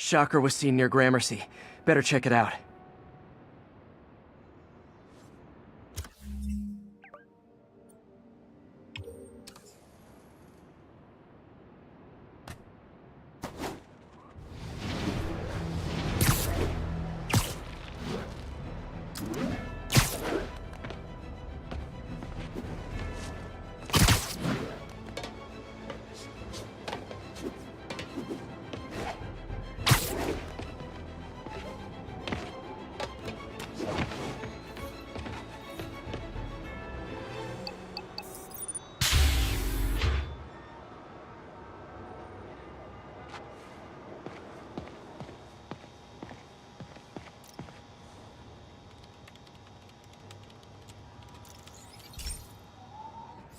Shocker was seen near Gramercy. Better check it out.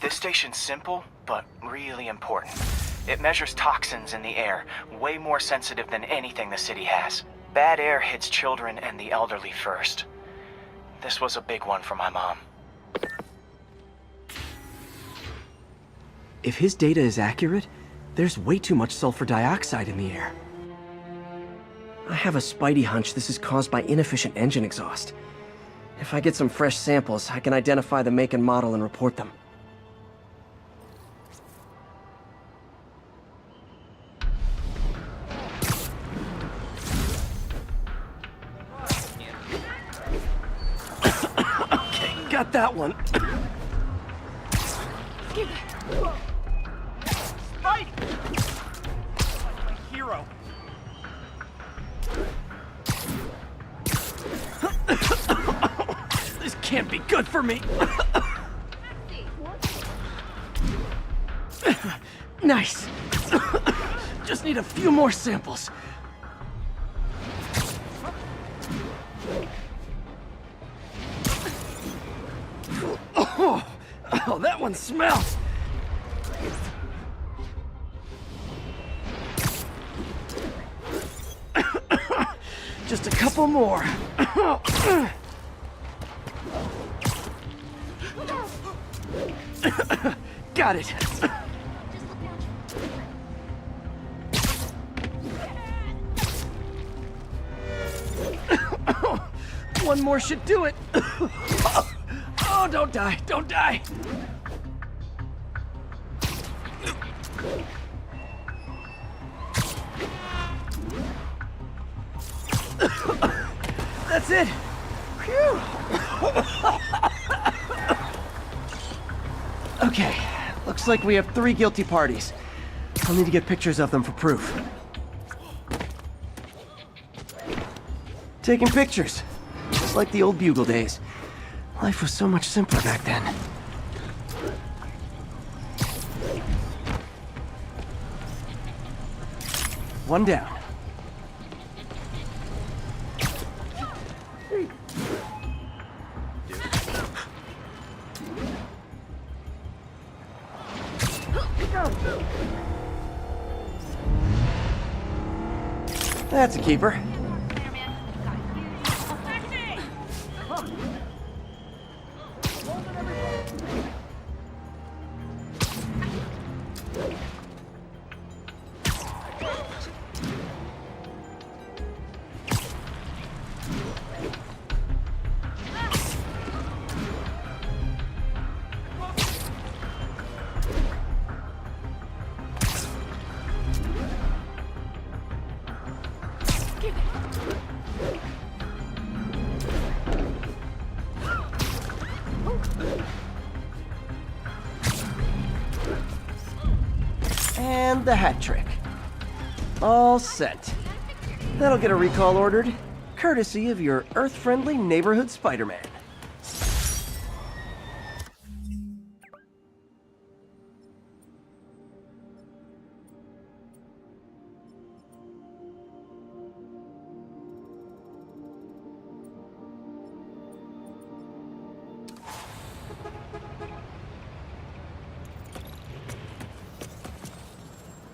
This station's simple, but really important. It measures toxins in the air, way more sensitive than anything the city has. Bad air hits children and the elderly first. This was a big one for my mom. If his data is accurate, there's way too much sulfur dioxide in the air. I have a spidey hunch this is caused by inefficient engine exhaust. If I get some fresh samples, I can identify the make and model and report them. Got that one. Spike! My hero. This can't be good for me. Nice. Just need a few more samples. Oh, that one smells! Just a couple more. Got it. One more should do it. Oh, don't die, don't die. That's it. Phew. Okay, looks like we have 3 guilty parties. I'll need to get pictures of them for proof. Taking pictures, just like the old Bugle days. Life was so much simpler back then. One down. That's a keeper. And the hat trick. All set. That'll get a recall ordered, courtesy of your Earth-friendly neighborhood Spider-Man.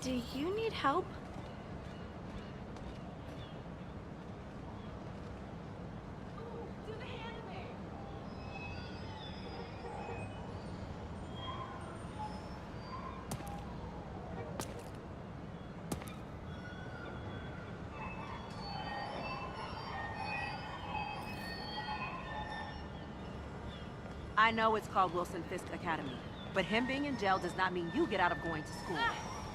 Do you need help? I know it's called Wilson Fisk Academy, but him being in jail does not mean you get out of going to school.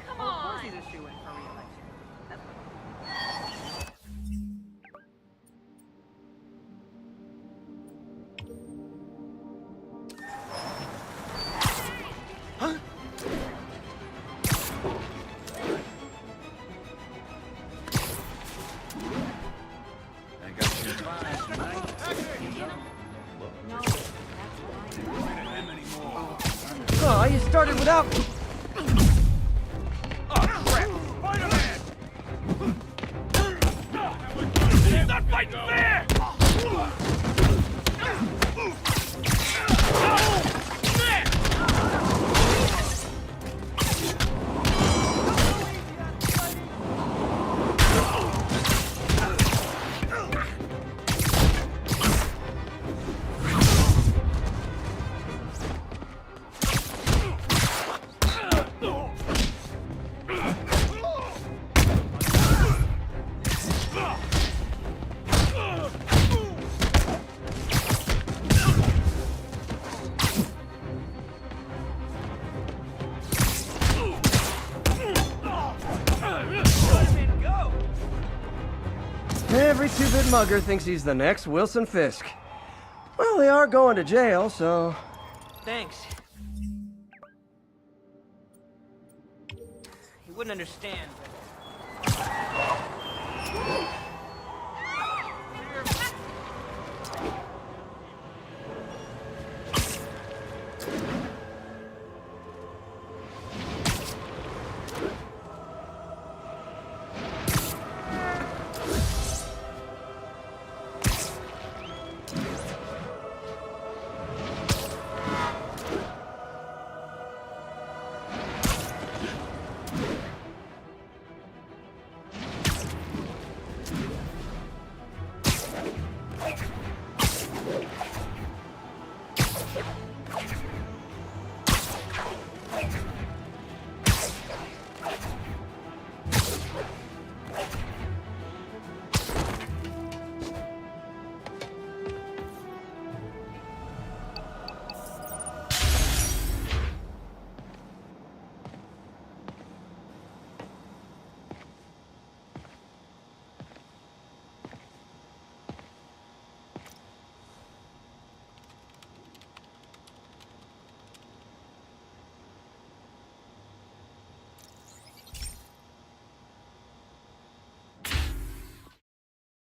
Come Well, of on! course he's a shoo-in for re-election. That's what... Oh, you started without me. Not fighting fair! Every two-bit mugger thinks he's the next Wilson Fisk. Well, they are going to jail, so... Thanks. He wouldn't understand,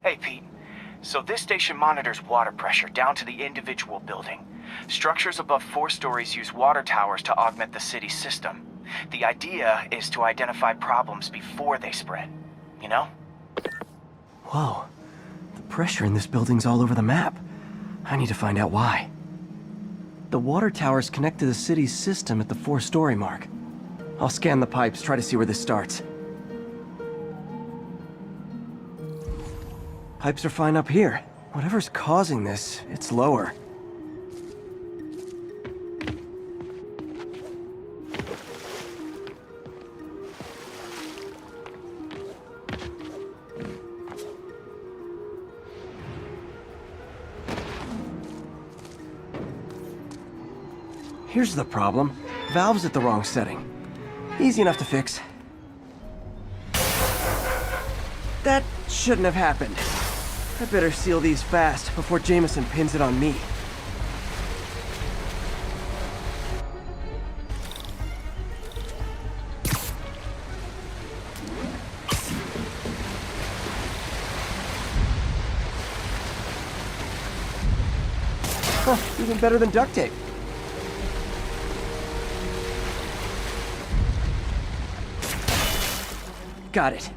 Hey, Pete. So this station monitors water pressure down to the individual building. Structures above 4 stories use water towers to augment the city's system. The idea is to identify problems before they spread, you know? Whoa. The pressure in this building's all over the map. I need to find out why. The water towers connect to the city's system at the 4-story mark. I'll scan the pipes, try to see where this starts. Pipes are fine up here. Whatever's causing this, it's lower. Here's the problem. Valve's at the wrong setting. Easy enough to fix. That shouldn't have happened. I better seal these fast before Jameson pins it on me. Huh, even better than duct tape. Got it.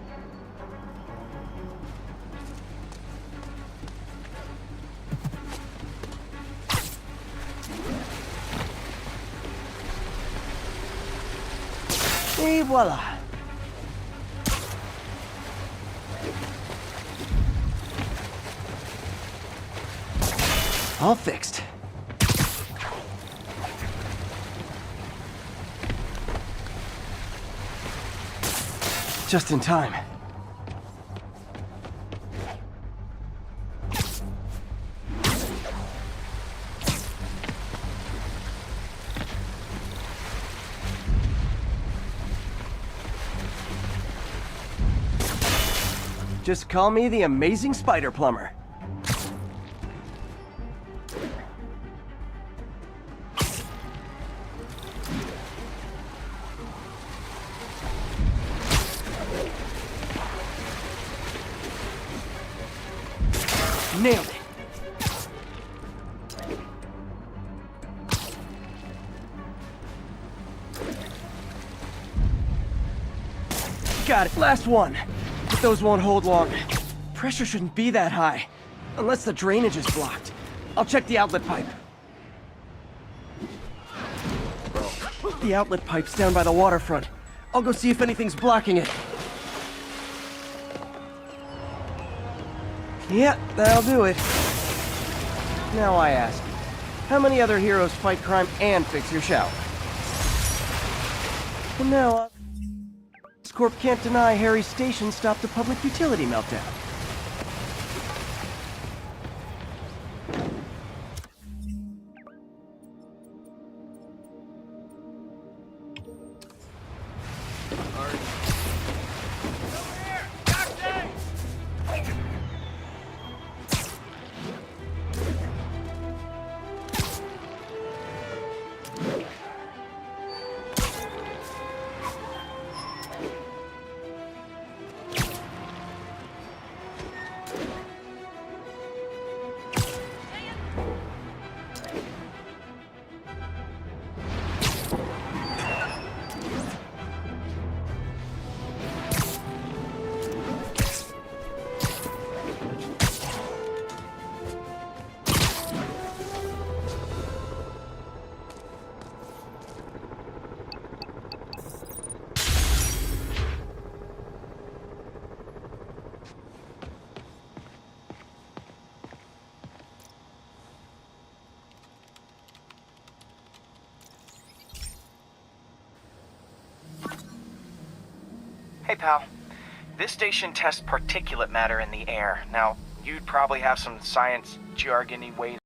Et voila. All fixed. Just in time. Just call me the amazing spider plumber. Nailed it. Got it. Last one. But those won't hold long. Pressure shouldn't be that high. Unless the drainage is blocked. I'll check the outlet pipe. The outlet pipe's down by the waterfront. I'll go see if anything's blocking it. Yeah, that'll do it. Now I ask, how many other heroes fight crime and fix your shower? And now, this corp can't deny Harry's station stopped a public utility meltdown. Hey, pal. This station tests particulate matter in the air. Now, you'd probably have some science jargony ways.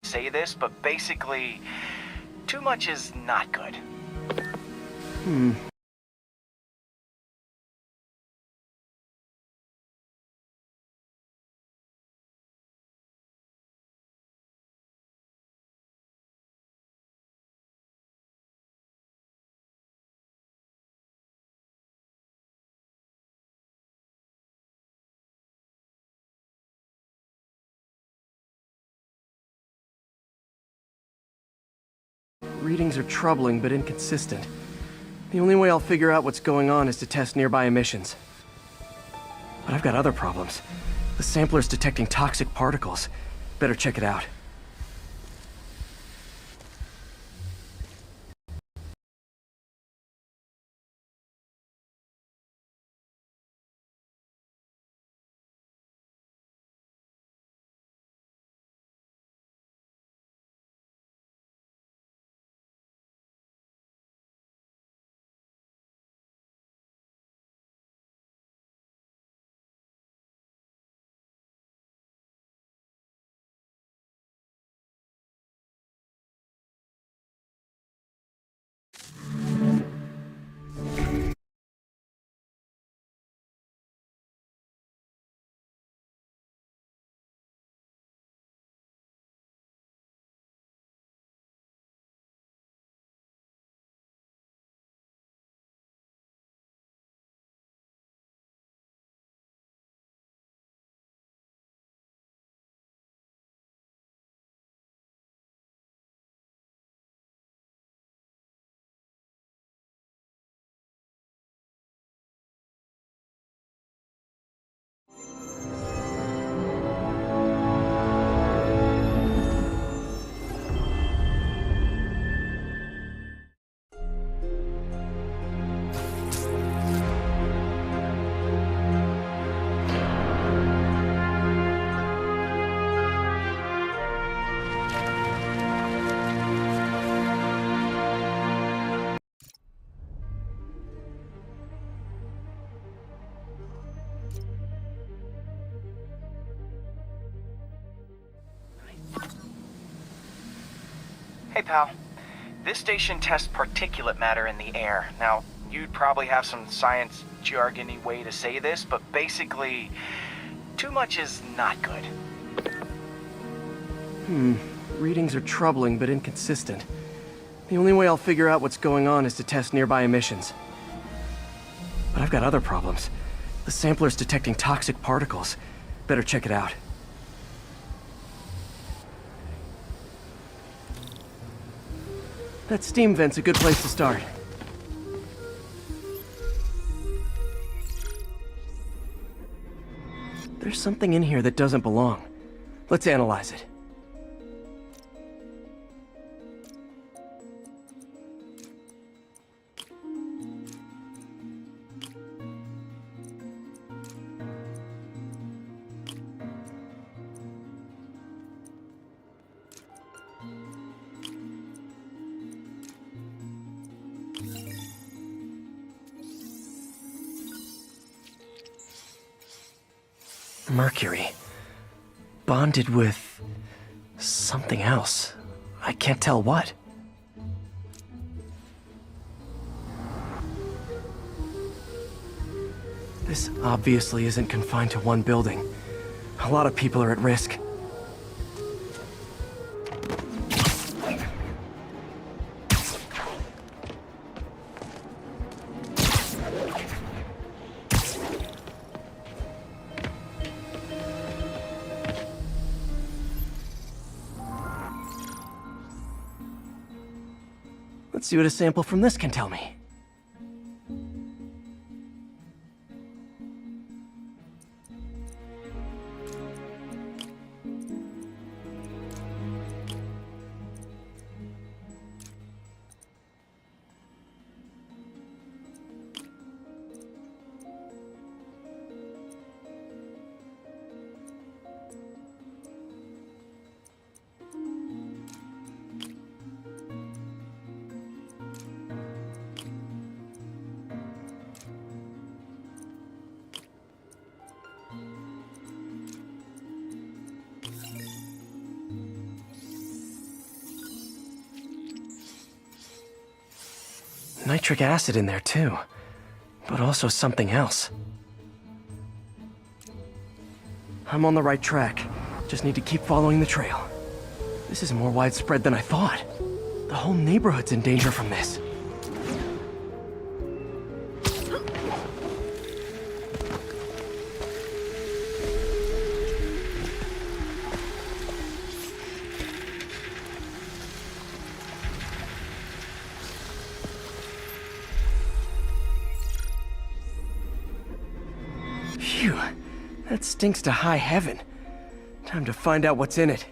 Say this, but basically, too much is not good. Readings are troubling but inconsistent. The only way I'll figure out what's going on is to test nearby emissions. But I've got other problems. The sampler's detecting toxic particles. Better check it out. Hey, pal. This station tests particulate matter in the air. Now, you'd probably have some science jargony way to say this, but basically, too much is not good. Readings are troubling but inconsistent. The only way I'll figure out what's going on is to test nearby emissions. But I've got other problems. The sampler's detecting toxic particles. Better check it out. That steam vent's a good place to start. There's something in here that doesn't belong. Let's analyze it. Mercury. Bonded with something else. I can't tell what. This obviously isn't confined to one building. A lot of people are at risk. Let's see what a sample from this can tell me. Nitric acid in there too, but also something else. I'm on the right track. Just need to keep following the trail. This is more widespread than I thought. The whole neighborhood's in danger from this. Phew, that stinks to high heaven. Time to find out what's in it.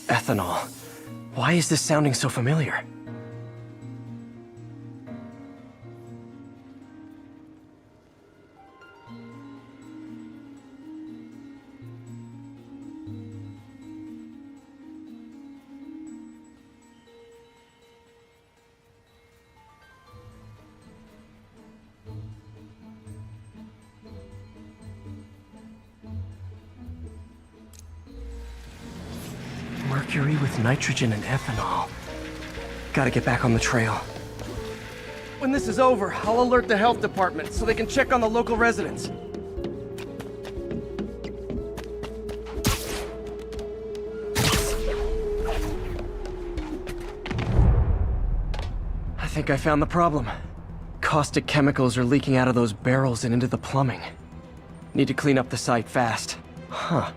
Ethanol. Why is this sounding so familiar? Mercury with nitrogen and ethanol. Gotta get back on the trail. When this is over, I'll alert the health department so they can check on the local residents. I think I found the problem. Caustic chemicals are leaking out of those barrels and into the plumbing. Need to clean up the site fast. Huh.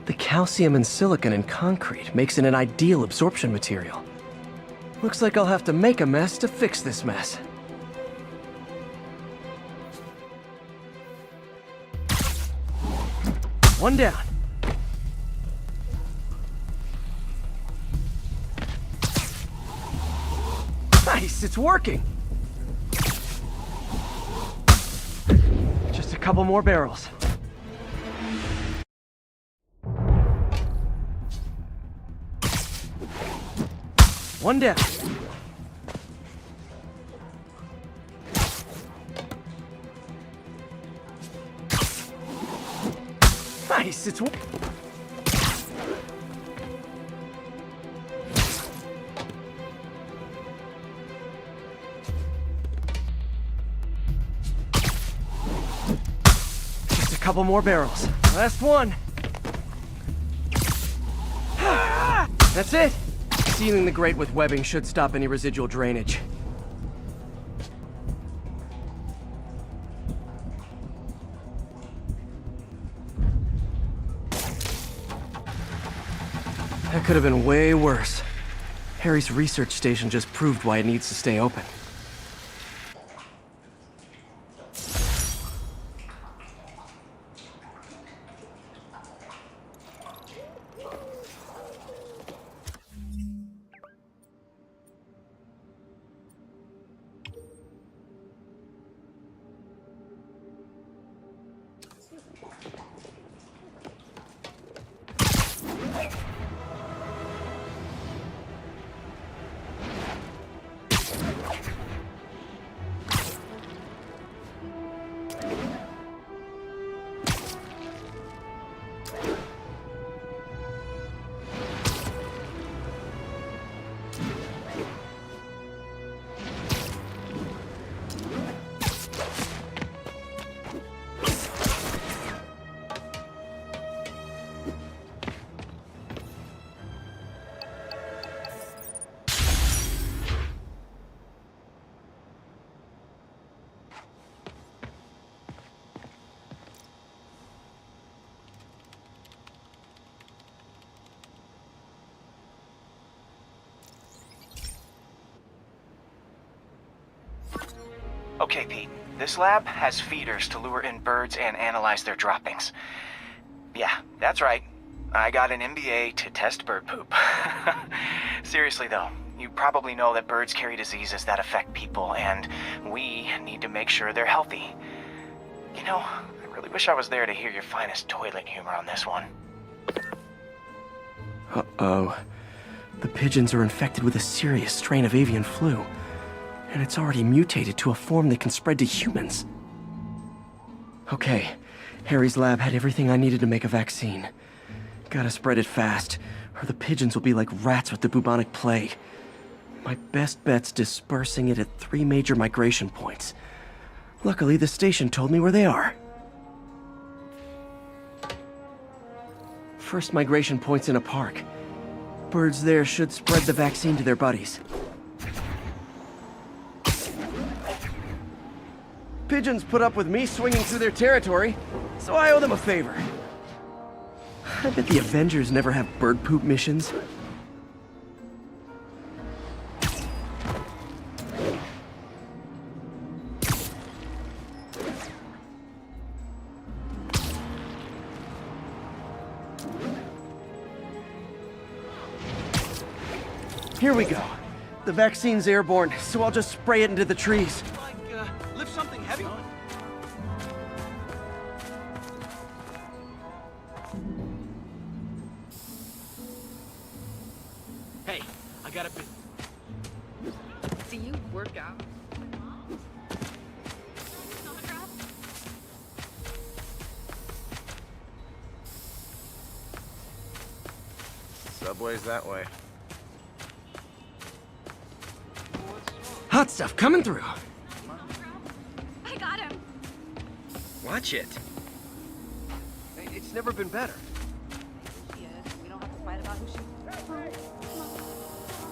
The calcium and silicon in concrete makes it an ideal absorption material. Looks like I'll have to make a mess to fix this mess. One down. Nice, it's working! Just a couple more barrels. One down. Nice, it's... Just a couple more barrels. Last one. That's it. Sealing the grate with webbing should stop any residual drainage. That could have been way worse. Harry's research station just proved why it needs to stay open. Okay, Pete. This lab has feeders to lure in birds and analyze their droppings. Yeah, that's right. I got an MBA to test bird poop. Seriously though, you probably know that birds carry diseases that affect people, and we need to make sure they're healthy. You know, I really wish I was there to hear your finest toilet humor on this one. Uh-oh. The pigeons are infected with a serious strain of avian flu. And it's already mutated to a form that can spread to humans. Okay, Harry's lab had everything I needed to make a vaccine. Gotta spread it fast, or the pigeons will be like rats with the bubonic plague. My best bet's dispersing it at 3 major migration points. Luckily, the station told me where they are. First migration point's in a park. Birds there should spread the vaccine to their buddies. Pigeons put up with me swinging through their territory, so I owe them a favor. I bet the Avengers never have bird poop missions. Here we go. The vaccine's airborne, so I'll just spray it into the trees. Lift something heavy. Hey, I got a bit. Do you work out? Subway's that way. Hot stuff coming through. I got him. Watch it. It's never been better. Yes, we don't have to fight about who she...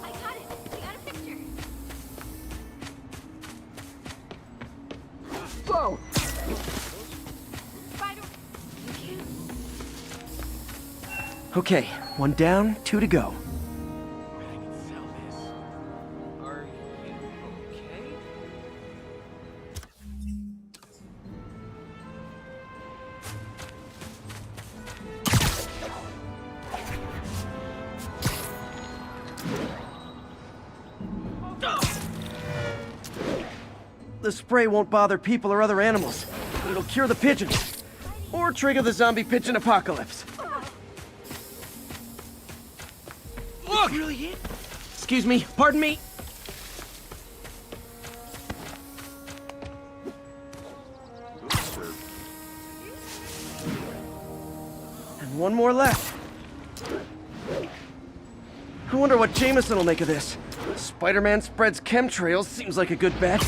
I got it. We got a picture. Whoa! Spider. You can't. Okay, 1 down, 2 to go. I can sell this. Are you okay? The spray won't bother people or other animals, but it'll cure the pigeons. Or trigger the zombie pigeon apocalypse. Look! Really hit? Excuse me, pardon me. And one more left. I wonder what Jameson will make of this. Spider-Man spreads chemtrails seems like a good bet.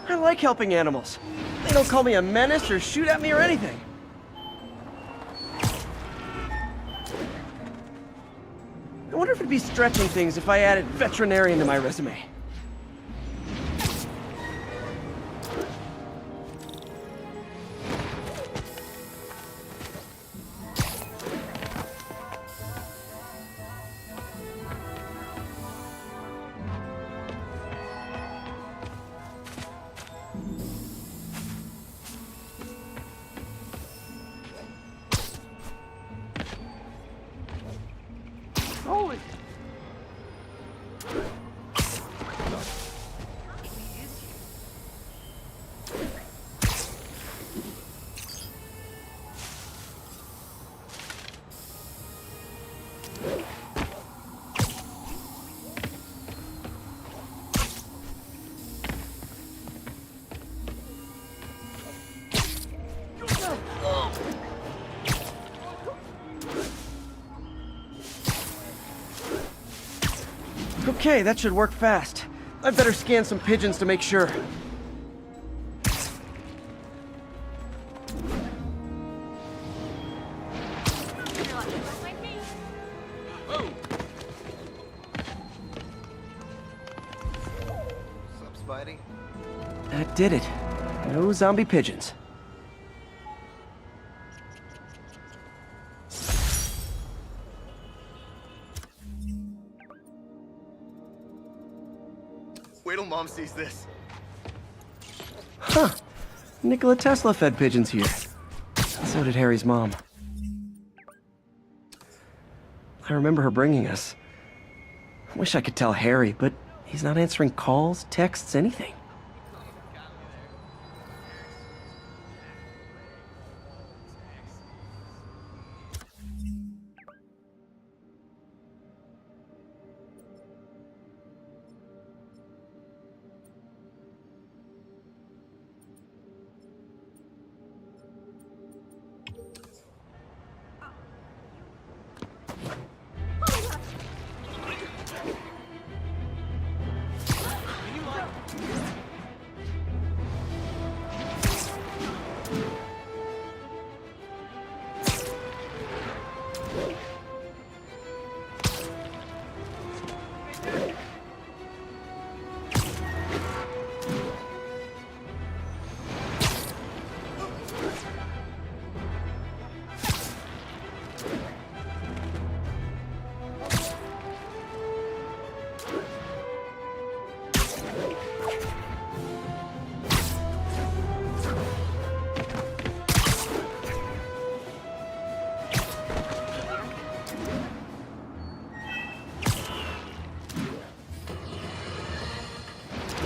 I like helping animals. They don't call me a menace or shoot at me or anything. I wonder if it'd be stretching things if I added veterinarian to my resume. Holy... Okay, that should work fast. I'd better scan some pigeons to make sure. Sup, Spidey? That did it. No zombie pigeons. Wait till Mom sees this. Huh. Nikola Tesla fed pigeons here. So did Harry's mom. I remember her bringing us. I wish I could tell Harry, but he's not answering calls, texts, anything.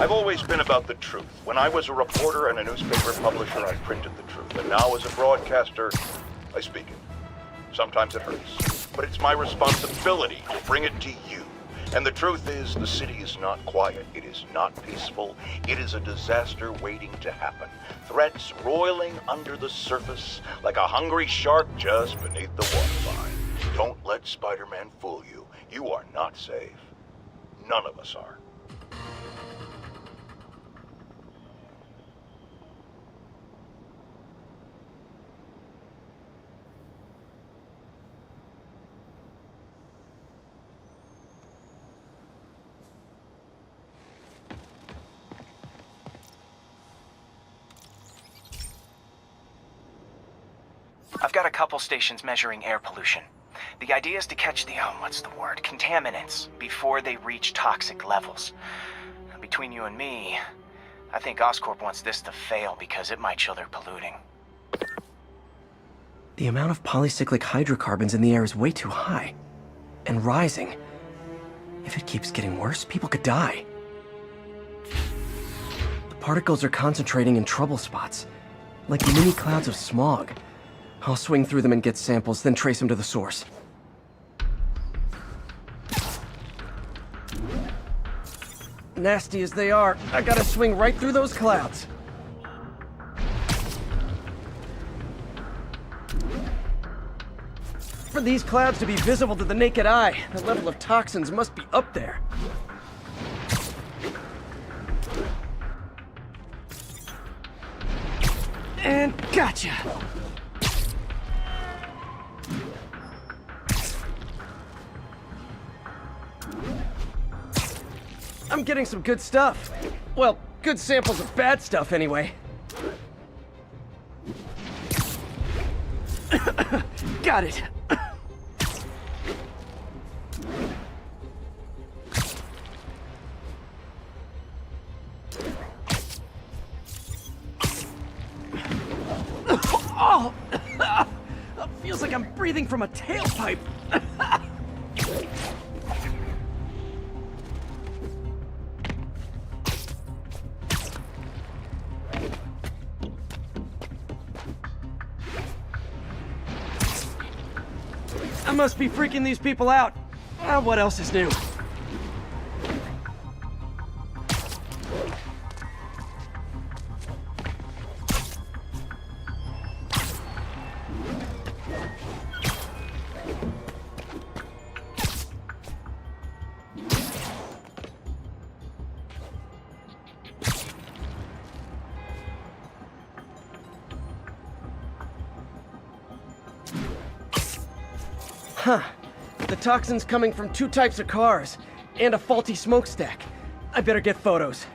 I've always been about the truth. When I was a reporter and a newspaper publisher, I printed the truth. And now as a broadcaster, I speak it. Sometimes it hurts, but it's my responsibility to bring it to you. And the truth is, the city is not quiet. It is not peaceful. It is a disaster waiting to happen. Threats roiling under the surface like a hungry shark just beneath the waterline. Don't let Spider-Man fool you. You are not safe. None of us are. I've got a couple stations measuring air pollution. The idea is to catch the, contaminants before they reach toxic levels. Between you and me, I think Oscorp wants this to fail because it might show they're polluting. The amount of polycyclic hydrocarbons in the air is way too high. And rising. If it keeps getting worse, people could die. The particles are concentrating in trouble spots, like mini clouds of smog. I'll swing through them and get samples, then trace them to the source. Nasty as they are, I gotta swing right through those clouds. For these clouds to be visible to the naked eye, the level of toxins must be up there. And gotcha! I'm getting some good stuff. Well, good samples of bad stuff, anyway. Got it. Oh! Feels like I'm breathing from a tailpipe. I must be freaking these people out. What else is new? Huh. The toxin's coming from two types of cars, and a faulty smokestack. I better get photos.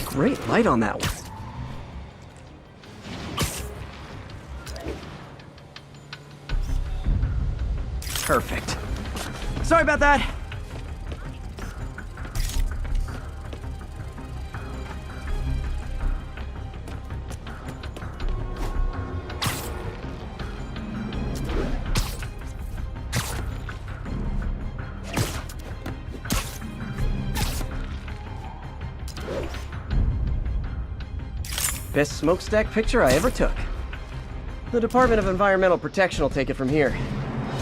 Great light on that one. Perfect. Sorry about that. Best smokestack picture I ever took. The Department of Environmental Protection will take it from here.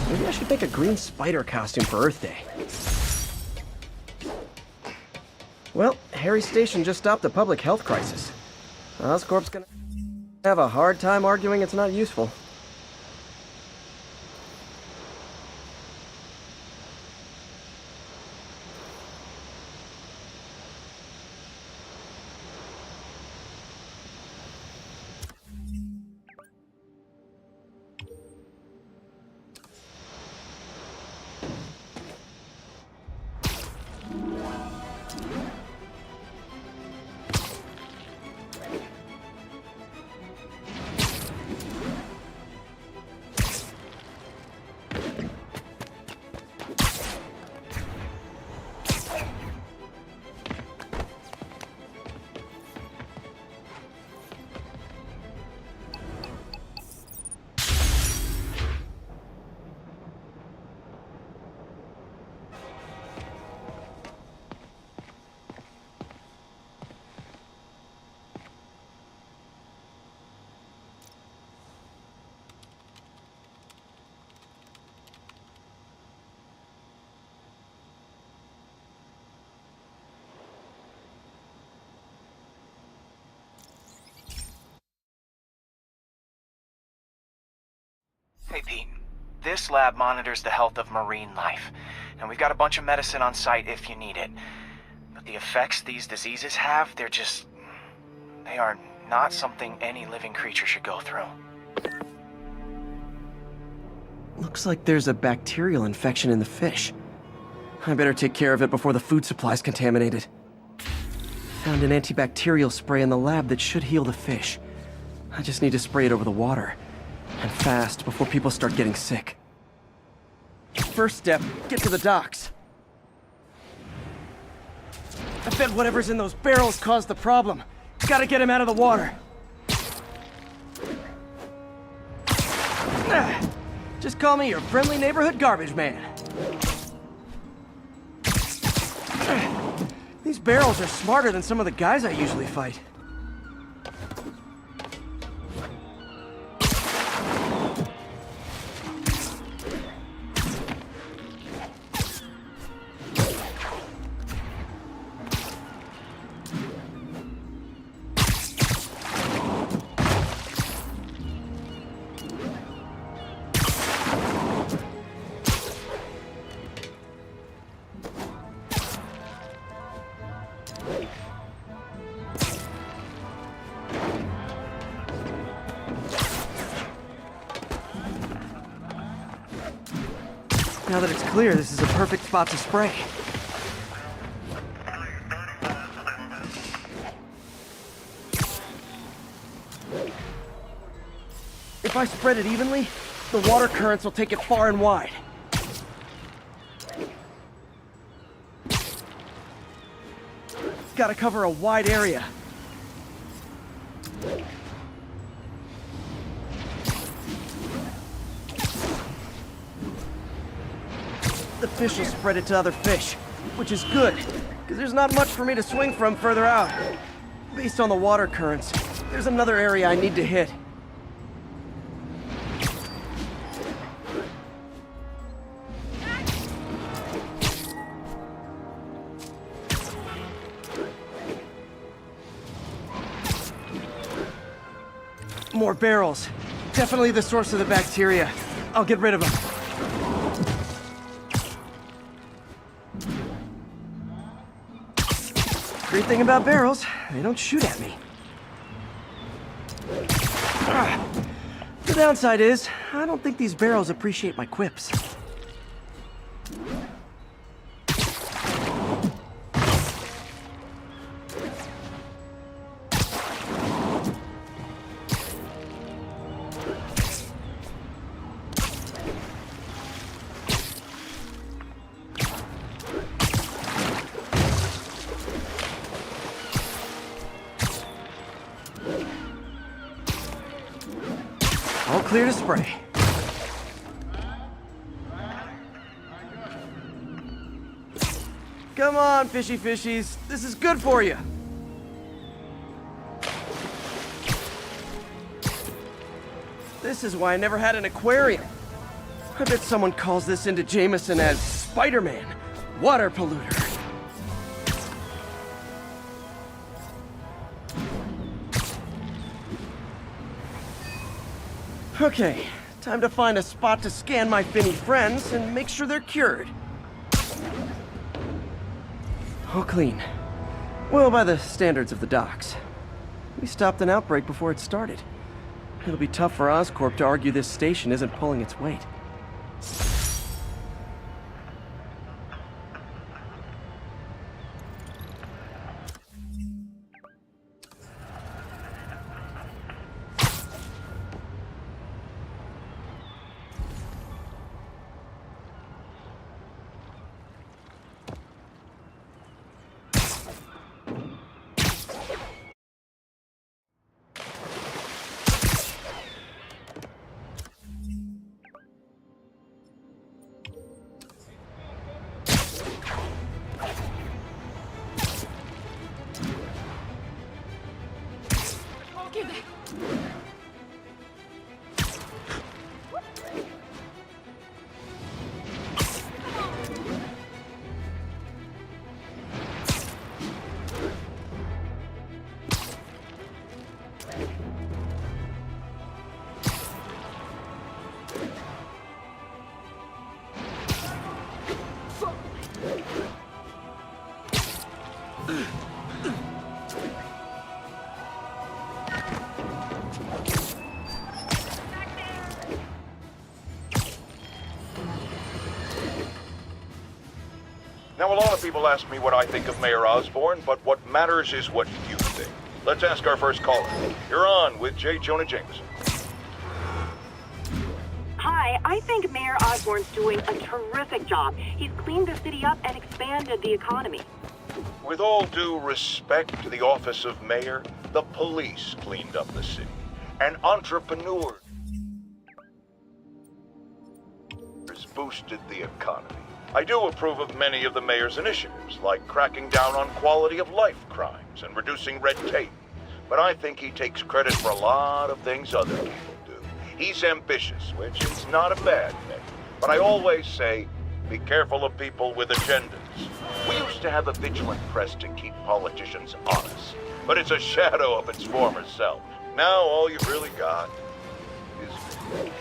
Maybe I should make a green spider costume for Earth Day. Well, Harry's station just stopped a public health crisis. Oscorp's gonna have a hard time arguing it's not useful. Hey, Pete. This lab monitors the health of marine life, and we've got a bunch of medicine on site if you need it. But the effects these diseases have, they are not something any living creature should go through. Looks like there's a bacterial infection in the fish. I better take care of it before the food supply's contaminated. Found an antibacterial spray in the lab that should heal the fish. I just need to spray it over the water. And fast, before people start getting sick. First step, get to the docks. I bet whatever's in those barrels caused the problem. Gotta get him out of the water. Just call me your friendly neighborhood garbage man. These barrels are smarter than some of the guys I usually fight. Now that it's clear, this is a perfect spot to spray. If I spread it evenly, the water currents will take it far and wide. Gotta cover a wide area. The fish will spread it to other fish, which is good, because there's not much for me to swing from further out. Based on the water currents, there's another area I need to hit. More barrels. Definitely the source of the bacteria. I'll get rid of them. Great thing about barrels, they don't shoot at me. The downside is, I don't think these barrels appreciate my quips. All clear to spray. Come on, fishy fishies. This is good for you. This is why I never had an aquarium. I bet someone calls this into Jameson as Spider-Man, water polluter. Okay, time to find a spot to scan my finny friends and make sure they're cured. All clean. Well, by the standards of the docks. We stopped an outbreak before it started. It'll be tough for Oscorp to argue this station isn't pulling its weight. Get back. of people ask me what I think of Mayor Osborn, but what matters is what you think. Let's ask our first caller. You're on with J. Jonah Jameson. Hi, I think Mayor Osborn's doing a terrific job. He's cleaned the city up and expanded the economy. With all due respect to the office of mayor, the police cleaned up the city. And entrepreneurs boosted the economy. I do approve of many of the mayor's initiatives, like cracking down on quality of life crimes and reducing red tape. But I think he takes credit for a lot of things other people do. He's ambitious, which is not a bad thing. But I always say, be careful of people with agendas. We used to have a vigilant press to keep politicians honest, but it's a shadow of its former self. Now all you've really got is me.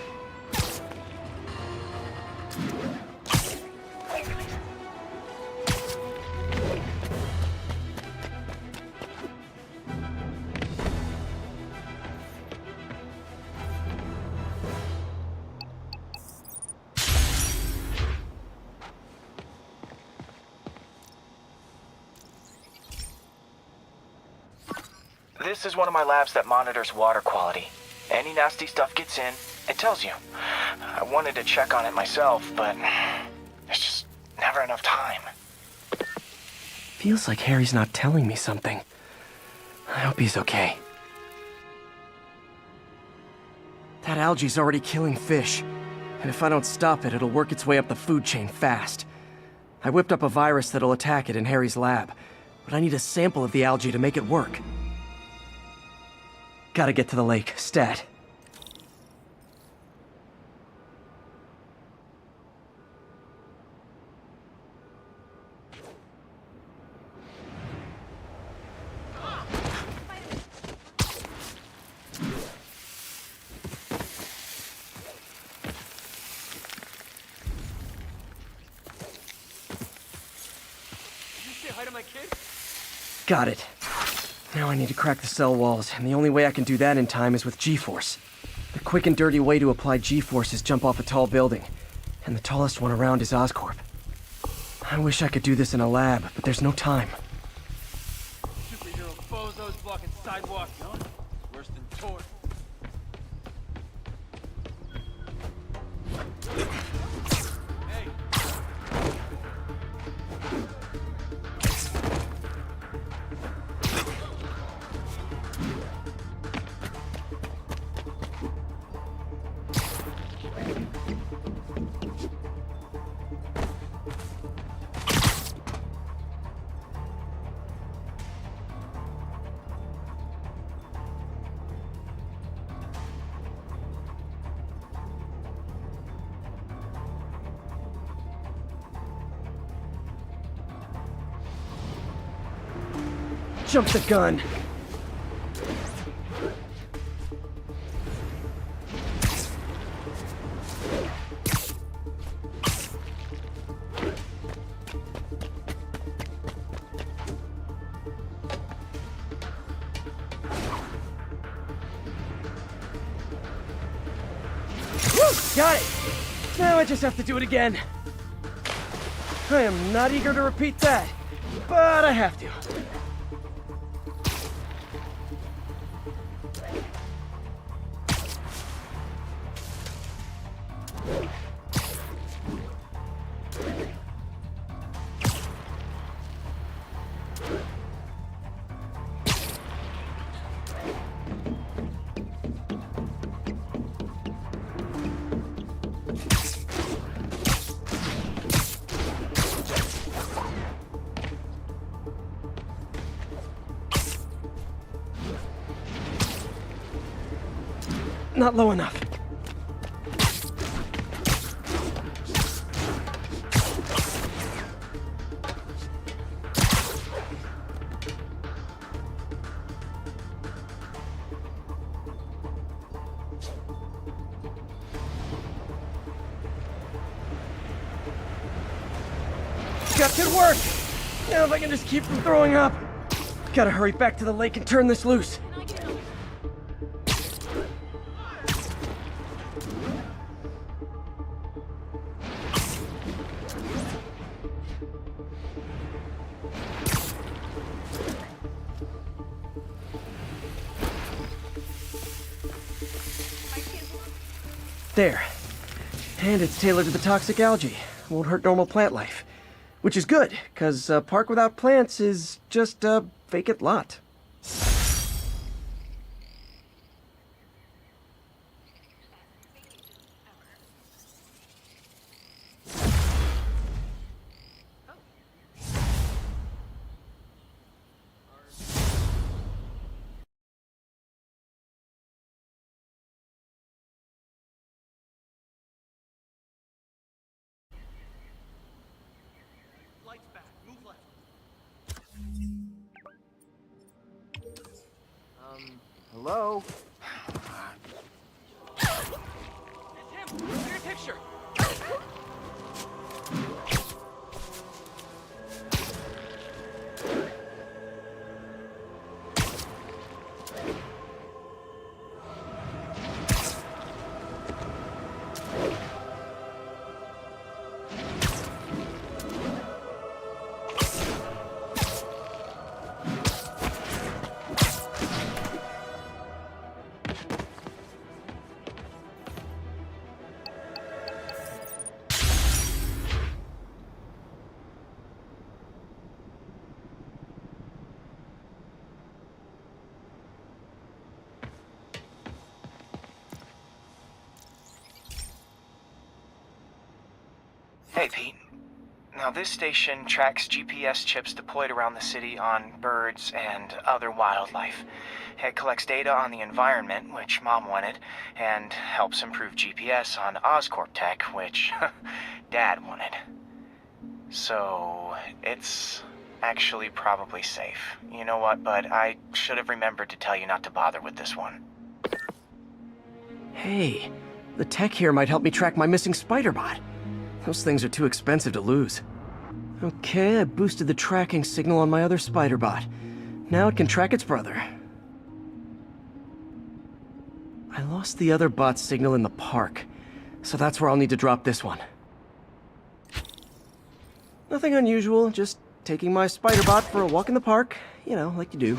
This is one of my labs that monitors water quality. Any nasty stuff gets in, it tells you. I wanted to check on it myself, but there's just never enough time. Feels like Harry's not telling me something. I hope he's okay. That algae's already killing fish. And if I don't stop it, it'll work its way up the food chain fast. I whipped up a virus that'll attack it in Harry's lab, but I need a sample of the algae to make it work. Gotta get to the lake, stat. Got it. Now I need to crack the cell walls, and the only way I can do that in time is with G-force. The quick and dirty way to apply G-force is jump off a tall building, and the tallest one around is Oscorp. I wish I could do this in a lab, but there's no time. Superhero bozos blocking sidewalks. Worse than torch. Hey. Jump the gun! Got it! Now I just have to do it again. I am not eager to repeat that, but I have to. Not low enough. Got good work! Now if I can just keep from throwing up. Gotta hurry back to the lake and turn this loose. stair. And it's tailored to the toxic algae. Won't hurt normal plant life. Which is good, because a park without plants is just a vacant lot. Hello? It's him! Look at your picture! Hey, Pete. Now, this station tracks GPS chips deployed around the city on birds and other wildlife. It collects data on the environment, which Mom wanted, and helps improve GPS on Oscorp tech, which Dad wanted. So, it's actually probably safe. You know what, bud? I should have remembered to tell you not to bother with this one. Hey, the tech here might help me track my missing spider bot. Those things are too expensive to lose. Okay, I boosted the tracking signal on my other spider bot. Now it can track its brother. I lost the other bot's signal in the park, so that's where I'll need to drop this one. Nothing unusual, just taking my spider bot for a walk in the park, you know, like you do.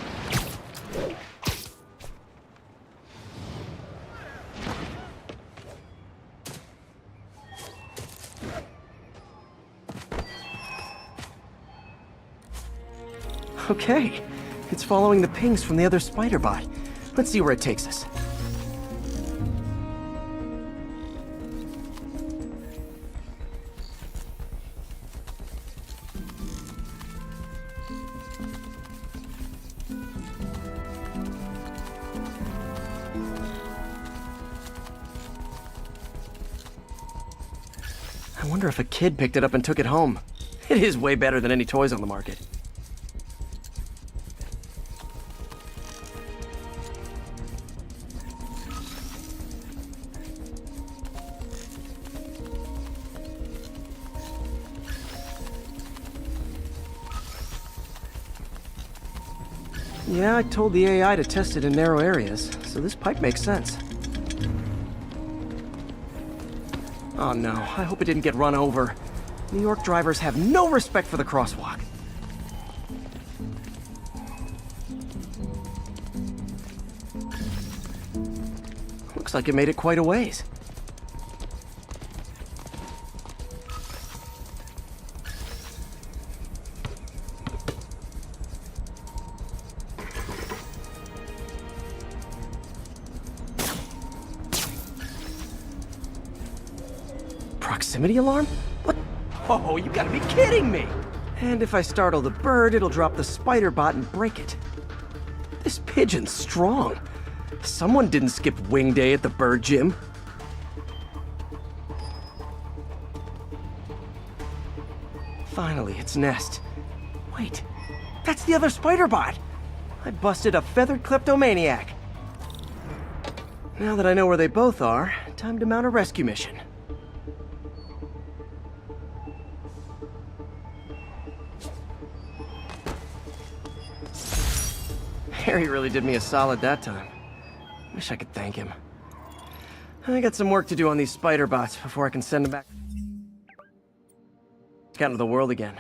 Okay, it's following the pings from the other spider bot. Let's see where it takes us. I wonder if a kid picked it up and took it home. It is way better than any toys on the market. Yeah, I told the AI to test it in narrow areas, so this pipe makes sense. Oh no, I hope it didn't get run over. New York drivers have no respect for the crosswalk. Looks like it made it quite a ways. Proximity alarm? What? Oh, you gotta be kidding me! And if I startle the bird, it'll drop the spider bot and break it. This pigeon's strong. Someone didn't skip wing day at the bird gym. Finally, its nest. Wait, that's the other spider bot! I busted a feathered kleptomaniac. Now that I know where they both are, time to mount a rescue mission. Harry really did me a solid that time. Wish I could thank him. I got some work to do on these spider bots before I can send them back out into the world again.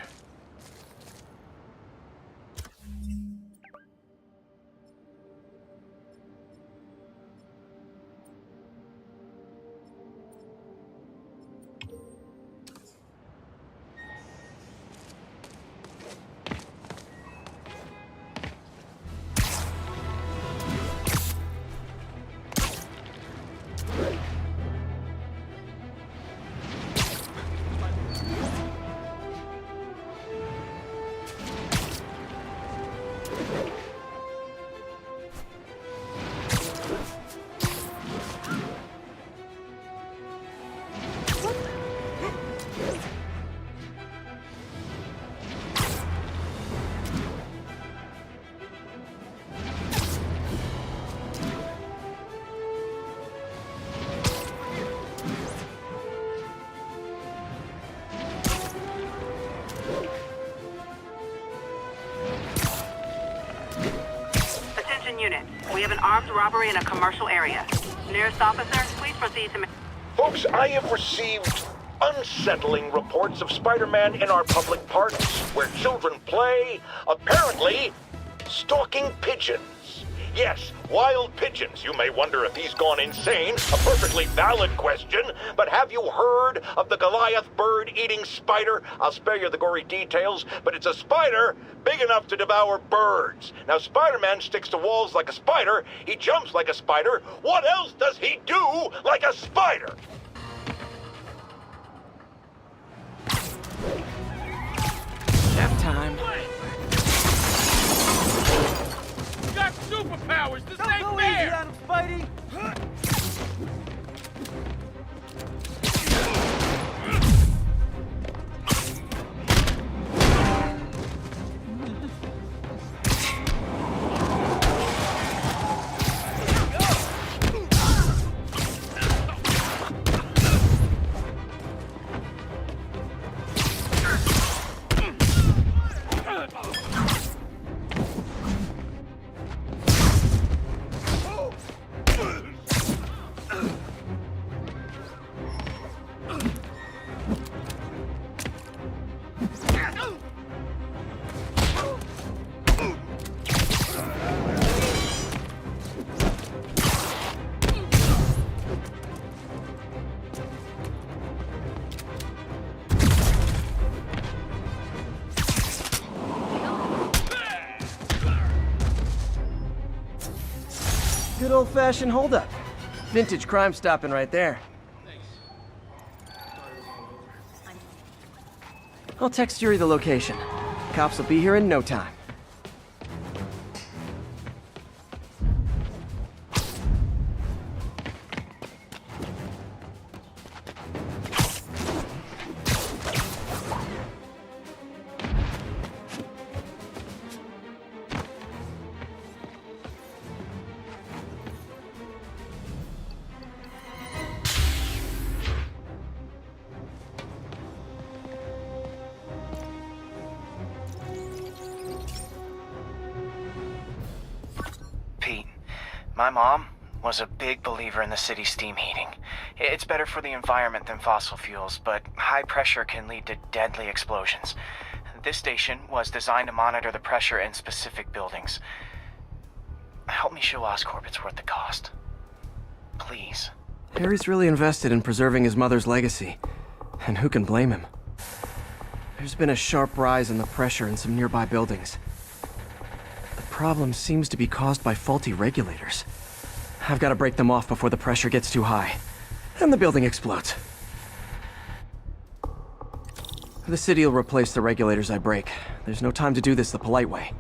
unit. We have an armed robbery in a commercial area. Nearest officer, please proceed to... Folks, I have received unsettling reports of Spider-Man in our public parks, where children play, apparently, stalking pigeons. Yes, wild pigeons. You may wonder if he's gone insane. A perfectly valid question. But have you heard of the Goliath bird-eating spider? I'll spare you the gory details, but it's a spider big enough to devour birds. Now, Spider-Man sticks to walls like a spider. He jumps like a spider. What else does he do like a spider? Nap time. Got superpowers! This ain't Go fair! easy on him, Spidey! Good old-fashioned holdup. Vintage crime stopping right there. I'll text Yuri the location. Cops will be here in no time. My mom was a big believer in the city's steam heating. It's better for the environment than fossil fuels, but high pressure can lead to deadly explosions. This station was designed to monitor the pressure in specific buildings. Help me show Oscorp it's worth the cost. Please. Harry's really invested in preserving his mother's legacy. And who can blame him? There's been a sharp rise in the pressure in some nearby buildings. The problem seems to be caused by faulty regulators. I've got to break them off before the pressure gets too high, and the building explodes. The city will replace the regulators I break. There's no time to do this the polite way.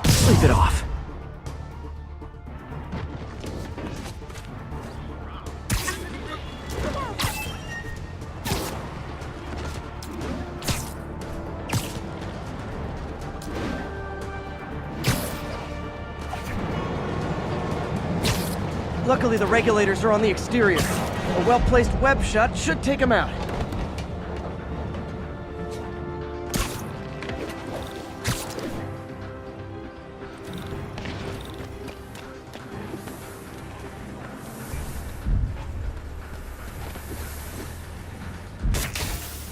Sleep it off. Luckily, the regulators are on the exterior. A well-placed web shot should take them out.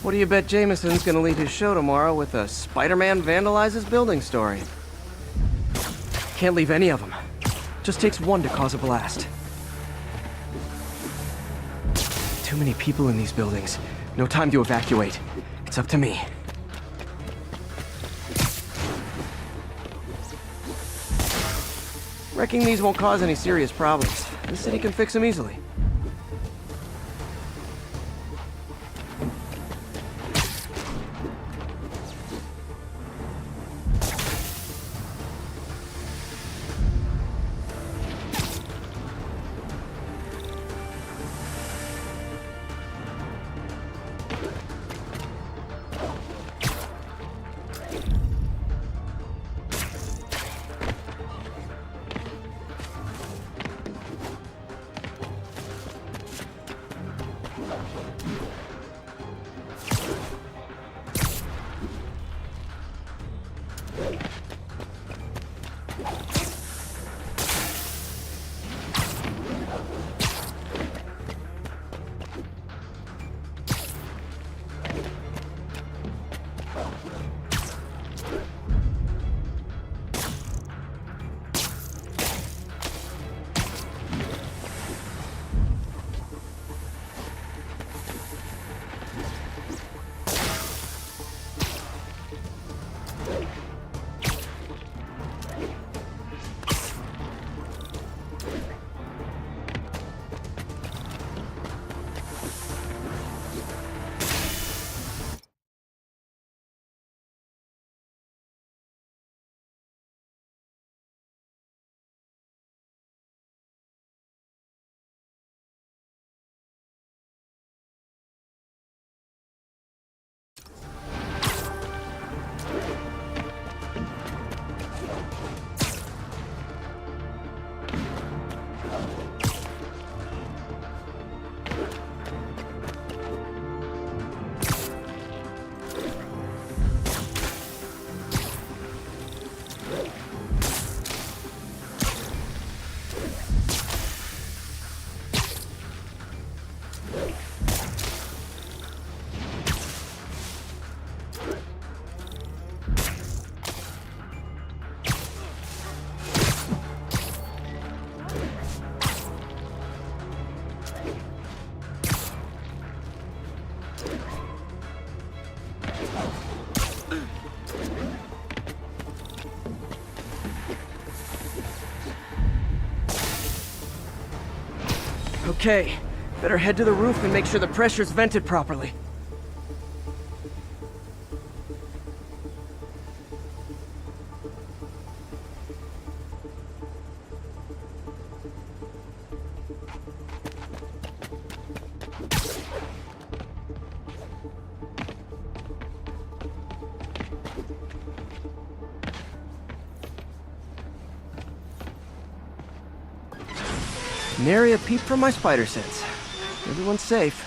What do you bet Jameson's gonna lead his show tomorrow with a Spider-Man vandalizes building story? Can't leave any of them. Just takes one to cause a blast. Too many people in these buildings. No time to evacuate. It's up to me. Wrecking these won't cause any serious problems. The city can fix them easily. Okay, better head to the roof and make sure the pressure's vented properly. Nary a peep from my spider sense. Everyone's safe.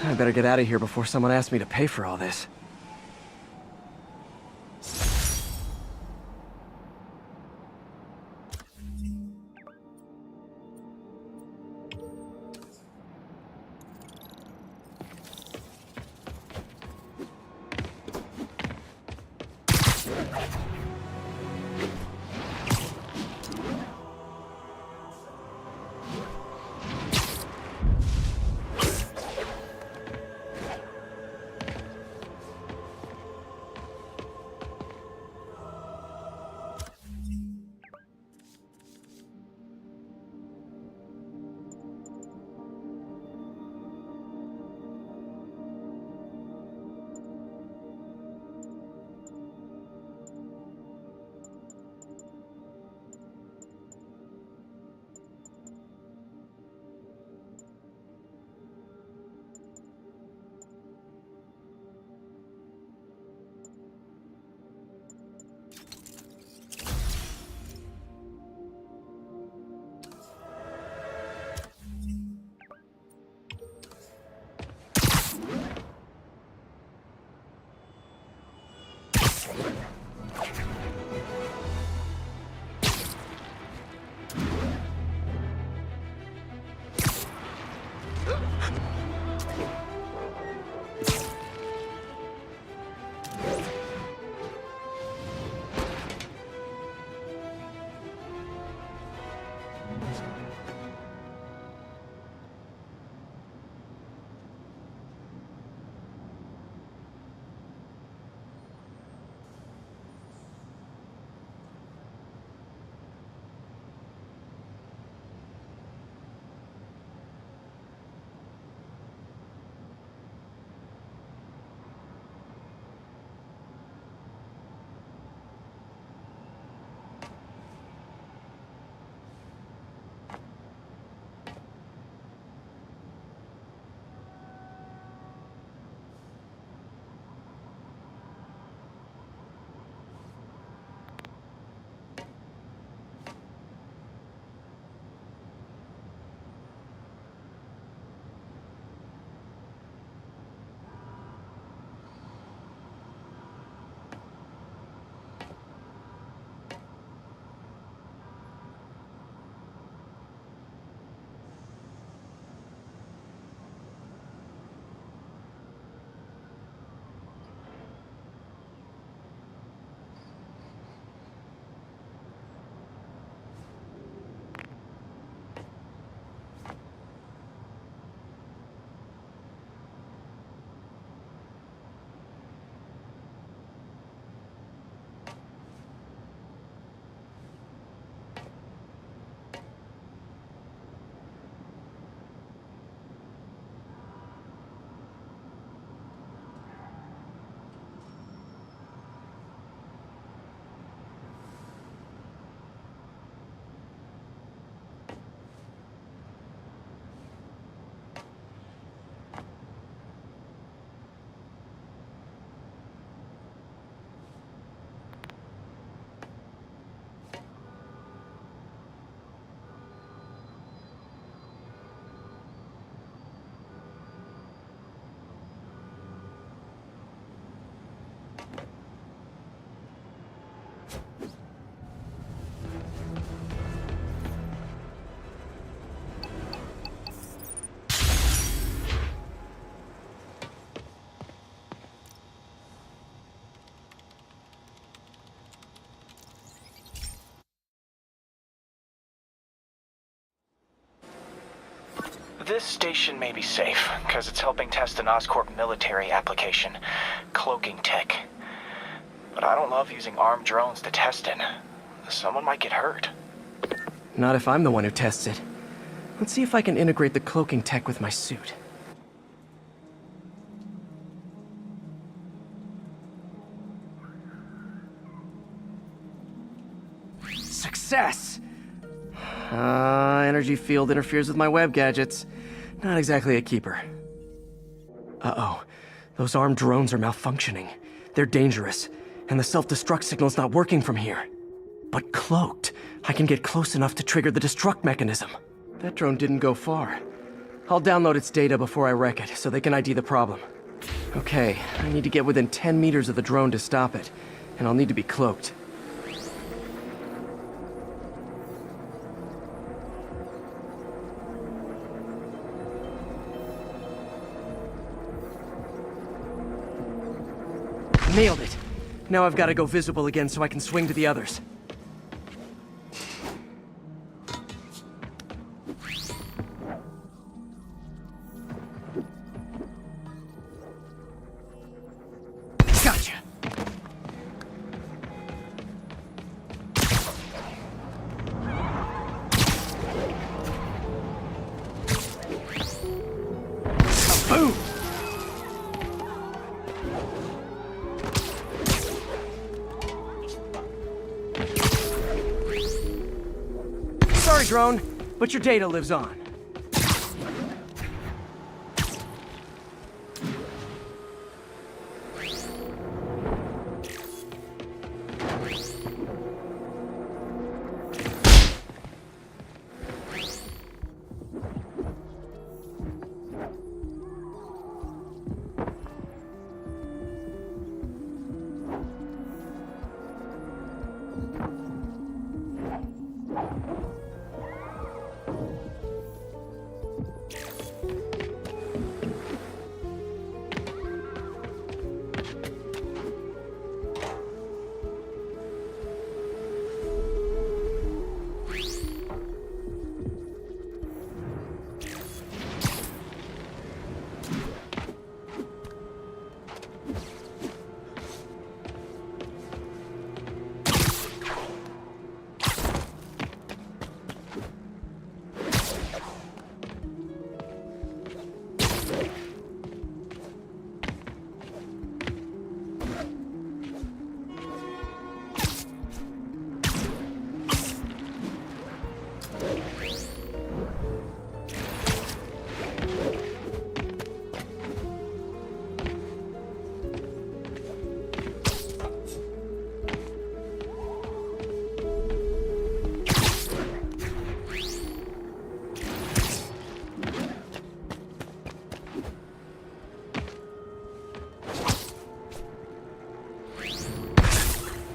I better get out of here before someone asks me to pay for all this. This station may be safe, because it's helping test an Oscorp military application, cloaking tech. But I don't love using armed drones to test it. Someone might get hurt. Not if I'm the one who tests it. Let's see if I can integrate the cloaking tech with my suit. Success! Energy field interferes with my web gadgets. Not exactly a keeper. Uh-oh. Those armed drones are malfunctioning. They're dangerous, and the self-destruct signal's not working from here. But cloaked, I can get close enough to trigger the destruct mechanism. That drone didn't go far. I'll download its data before I wreck it, so they can ID the problem. Okay, I need to get within 10 meters of the drone to stop it, and I'll need to be cloaked. Nailed it! Now I've got to go visible again so I can swing to the others. Gotcha! Boom! Sorry, drone, but your data lives on.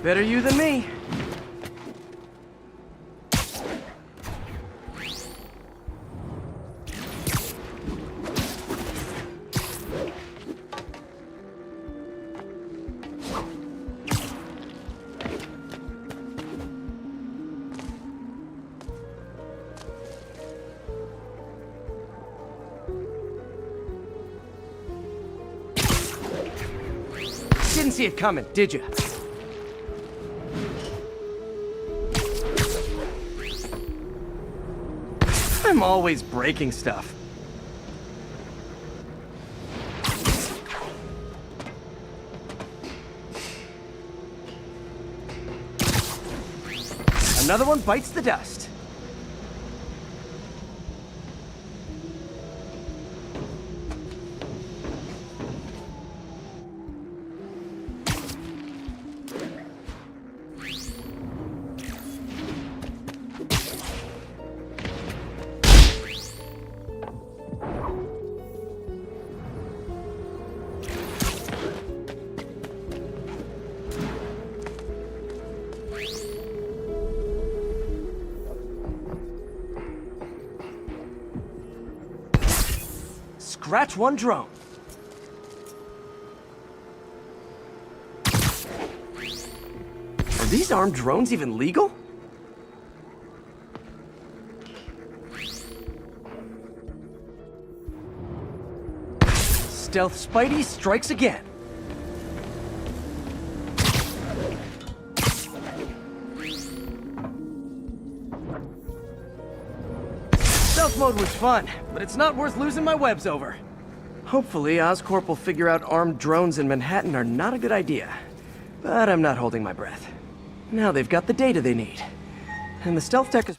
Better you than me. Didn't see it coming, did you? I'm always breaking stuff. Another one bites the dust. Scratch one drone. Are these armed drones even legal? Stealth Spidey strikes again. Stealth mode was fun, but it's not worth losing my webs over. Hopefully, Oscorp will figure out armed drones in Manhattan are not a good idea. But I'm not holding my breath. Now they've got the data they need. And the stealth tech is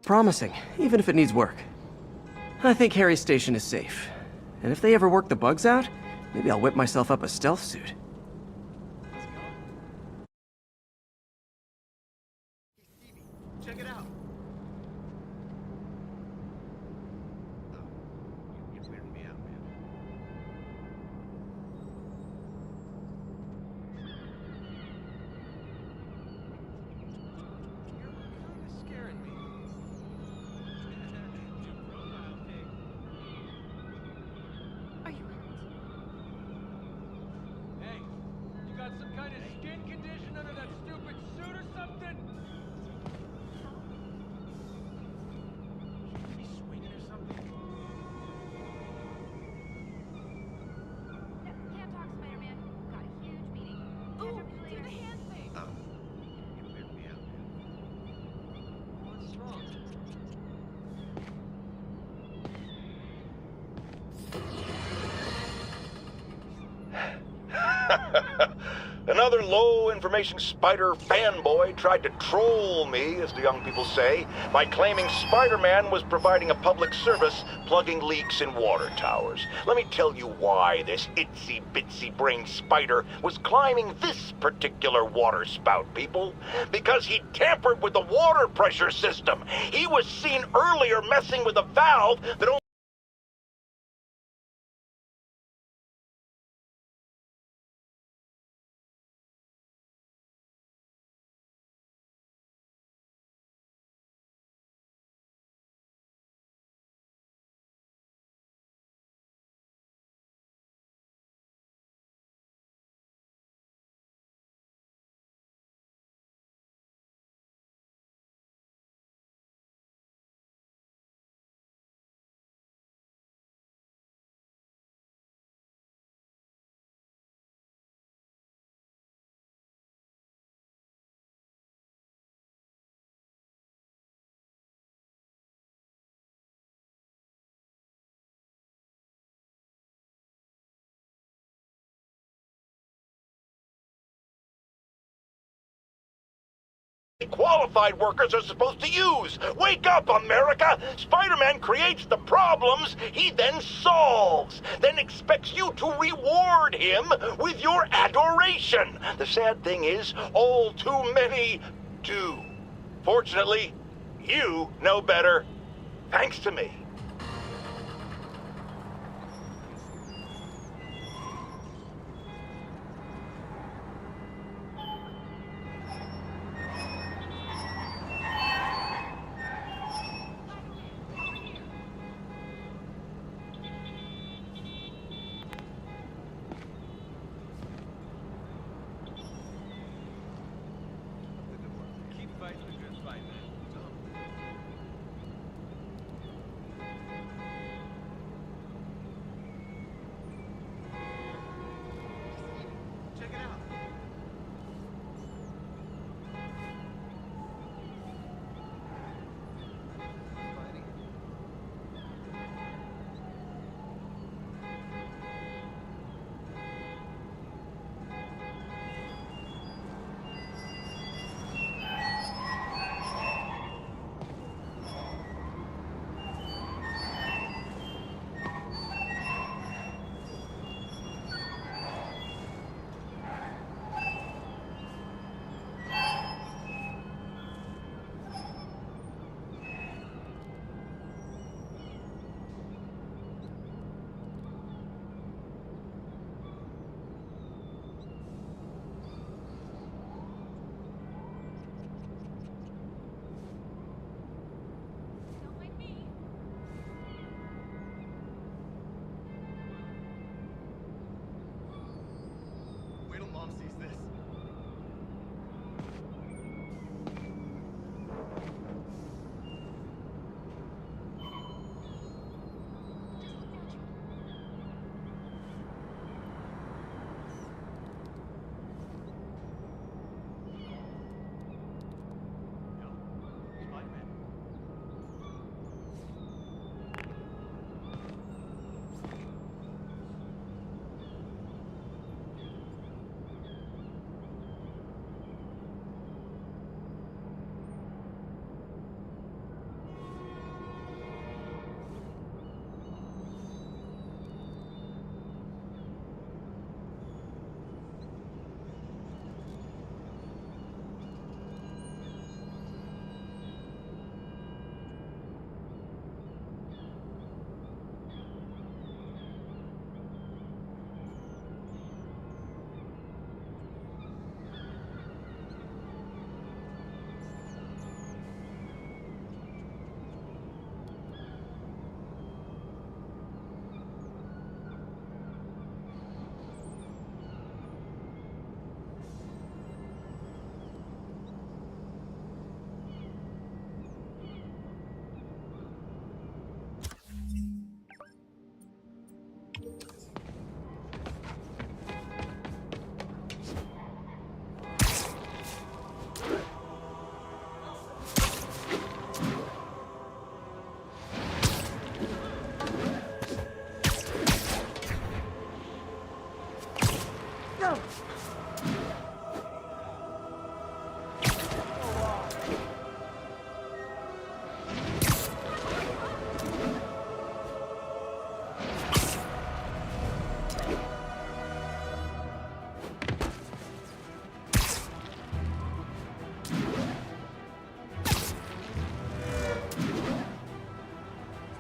promising, even if it needs work. I think Harry's station is safe. And if they ever work the bugs out, maybe I'll whip myself up a stealth suit. Check it out. You're weirding me out, man. You're kind of scaring me. Are you hurt? Hey, you got some kind of skin condition under that stupid suit or something? Should we be swinging or something? Can't talk, Spider-Man. Got a huge meeting. Ooh, do the hand thing. You're weirding me out, man. What's wrong? Another low-information spider fanboy tried to troll me, as the young people say, by claiming Spider-Man was providing a public service plugging leaks in water towers. Let me tell you why this itsy-bitsy-brain spider was climbing this particular water spout, people. Because he tampered with the water pressure system. He was seen earlier messing with a valve that only qualified workers are supposed to use. Wake up, America! Spider-Man creates the problems he then solves, then expects you to reward him with your adoration. The sad thing is, all too many do. Fortunately, you know better, thanks to me. Keep fighting the good fight, man. Check it out.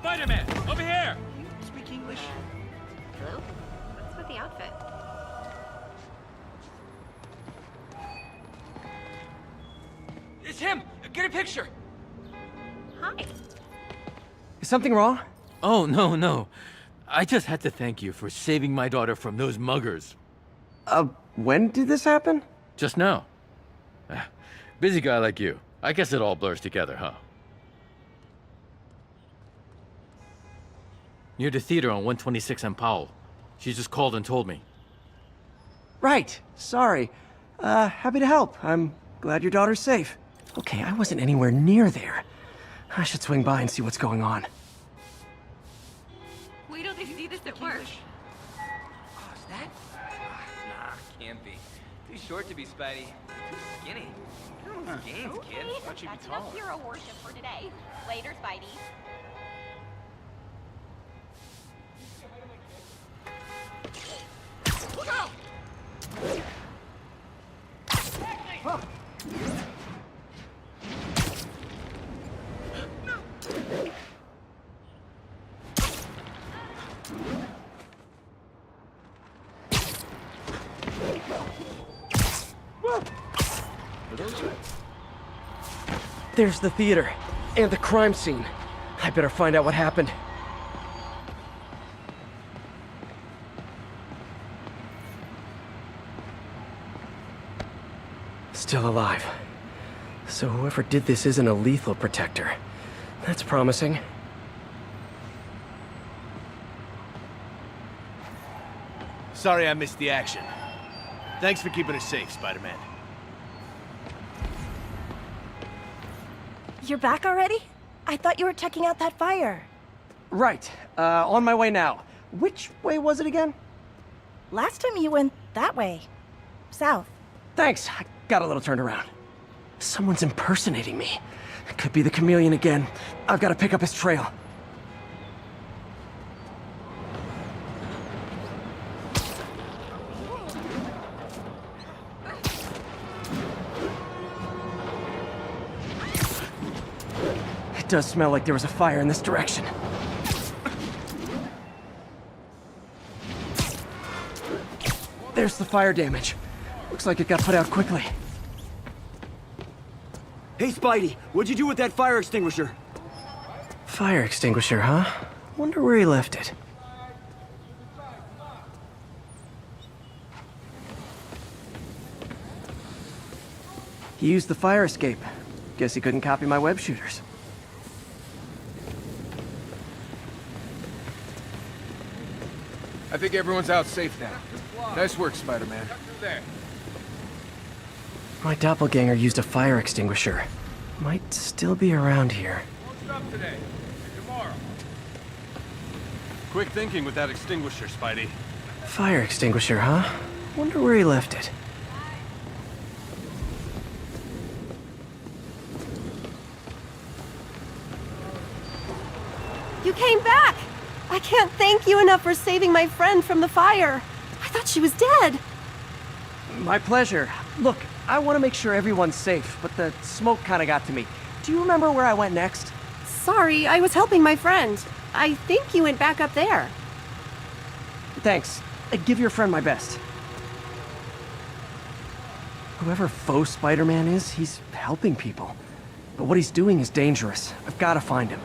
Spider-Man, over here! Speak English? Hello? What's with the outfit? It's him! Get a picture! Hi. Is something wrong? Oh, no. I just had to thank you for saving my daughter from those muggers. When did this happen? Just now. Busy guy like you. I guess it all blurs together, huh? Near the theater on 126 and Powell. She just called and told me. Right. Sorry. Happy to help. I'm glad your daughter's safe. Okay, I wasn't anywhere near there. I should swing by and see what's going on. Wait till they see this at work. Oh, is that? Nah, can't be. Too short to be Spidey. Too skinny. Games, kid. That's enough hero worship for today. Later, Spidey. There's the theater. And the crime scene. I better find out what happened. Still alive. So whoever did this isn't a lethal protector. That's promising. Sorry I missed the action. Thanks for keeping us safe, Spider-Man. You're back already? I thought you were checking out that fire. Right. On my way now. Which way was it again? Last time you went that way. South. Thanks. I got a little turned around. Someone's impersonating me. It could be the chameleon again. I've got to pick up his trail. It does smell like there was a fire in this direction. There's the fire damage. Looks like it got put out quickly. Hey, Spidey, what'd you do with that fire extinguisher? Fire extinguisher, huh? Wonder where he left it. He used the fire escape. Guess he couldn't copy my web shooters. I think everyone's out safe now. Nice work, Spider-Man. My doppelganger used a fire extinguisher. Might still be around here. Today. Tomorrow. Quick thinking with that extinguisher, Spidey. Fire extinguisher, huh? Wonder where he left it. You came back! I can't thank you enough for saving my friend from the fire. I thought she was dead. My pleasure. Look, I want to make sure everyone's safe, but the smoke kind of got to me. Do you remember where I went next? Sorry, I was helping my friend. I think you went back up there. Thanks. Give your friend my best. Whoever faux Spider-Man is, he's helping people. But what he's doing is dangerous. I've got to find him.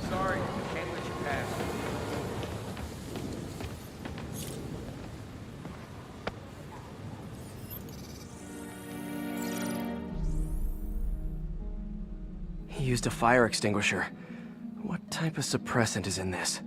Sorry, I can't let you pass. He used a fire extinguisher. What type of suppressant is in this?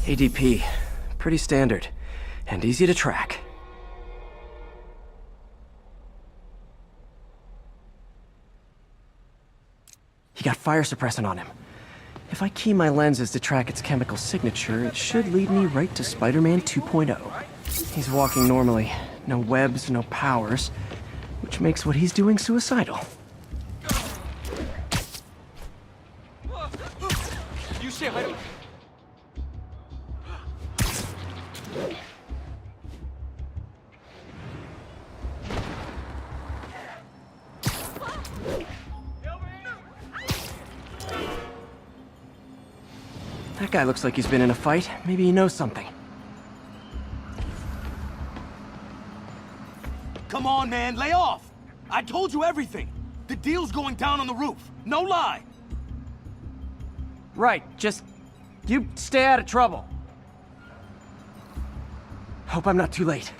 ADP. Pretty standard. And easy to track. He got fire suppressant on him. If I key my lenses to track its chemical signature, it should lead me right to Spider-Man 2.0. He's walking normally. No webs, no powers. Which makes what he's doing suicidal. You say hi to... That guy looks like he's been in a fight. Maybe he knows something. Come on, man, lay off! I told you everything! The deal's going down on the roof, no lie! Right, just... you stay out of trouble. Hope I'm not too late.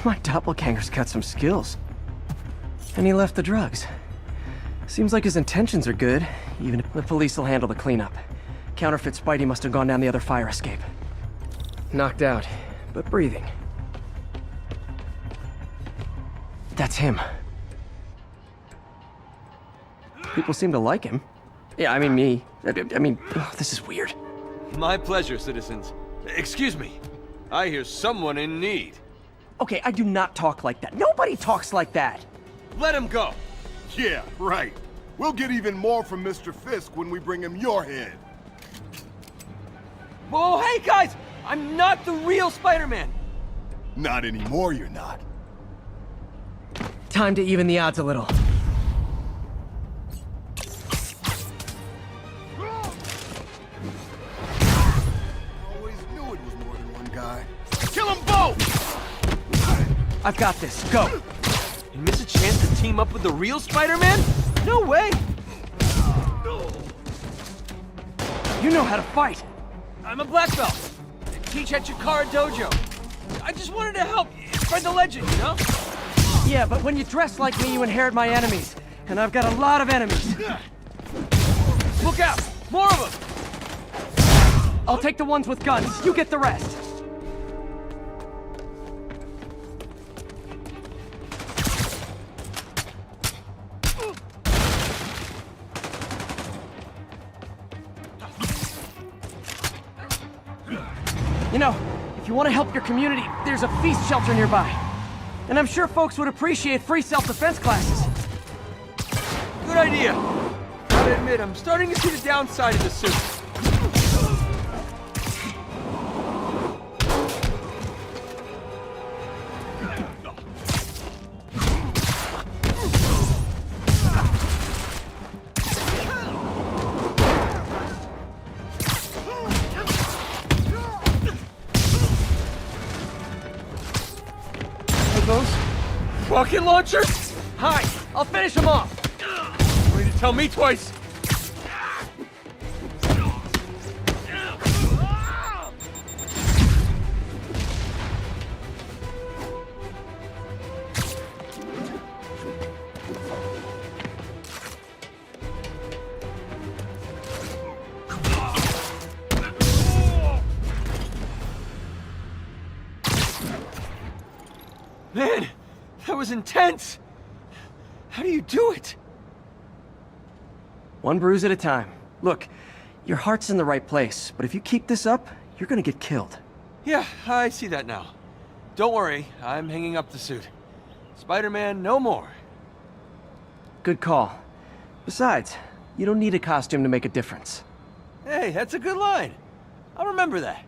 My doppelganger's got some skills. And he left the drugs. Seems like his intentions are good, even if the police will handle the cleanup. Counterfeit Spidey must have gone down the other fire escape. Knocked out, but breathing. That's him. People seem to like him. Yeah, I mean me. I mean, this is weird. My pleasure, citizens. Excuse me. I hear someone in need. Okay, I do not talk like that. Nobody talks like that. Let him go. Yeah, right. We'll get even more from Mr. Fisk when we bring him your head. Whoa, hey guys! I'm not the real Spider-Man! Not anymore, you're not. Time to even the odds a little. Always knew it was more than one guy. Kill them both! I've got this, go! You miss a chance to team up with the real Spider-Man? No way! You know how to fight! I'm a black belt. I teach at Chikara Dojo. I just wanted to help spread the legend, you know? Yeah, but when you dress like me, you inherit my enemies. And I've got a lot of enemies. Look out! More of them! I'll take the ones with guns. You get the rest. You know, if you want to help your community, there's a feast shelter nearby. And I'm sure folks would appreciate free self-defense classes. Good idea. Gotta admit, I'm starting to see the downside of the suit. Rocket launchers? Hi, I'll finish him off. Ready to tell me twice? Man! That was intense! How do you do it? One bruise at a time. Look, your heart's in the right place, but if you keep this up, you're gonna get killed. Yeah, I see that now. Don't worry, I'm hanging up the suit. Spider-Man, no more. Good call. Besides, you don't need a costume to make a difference. Hey, that's a good line. I'll remember that.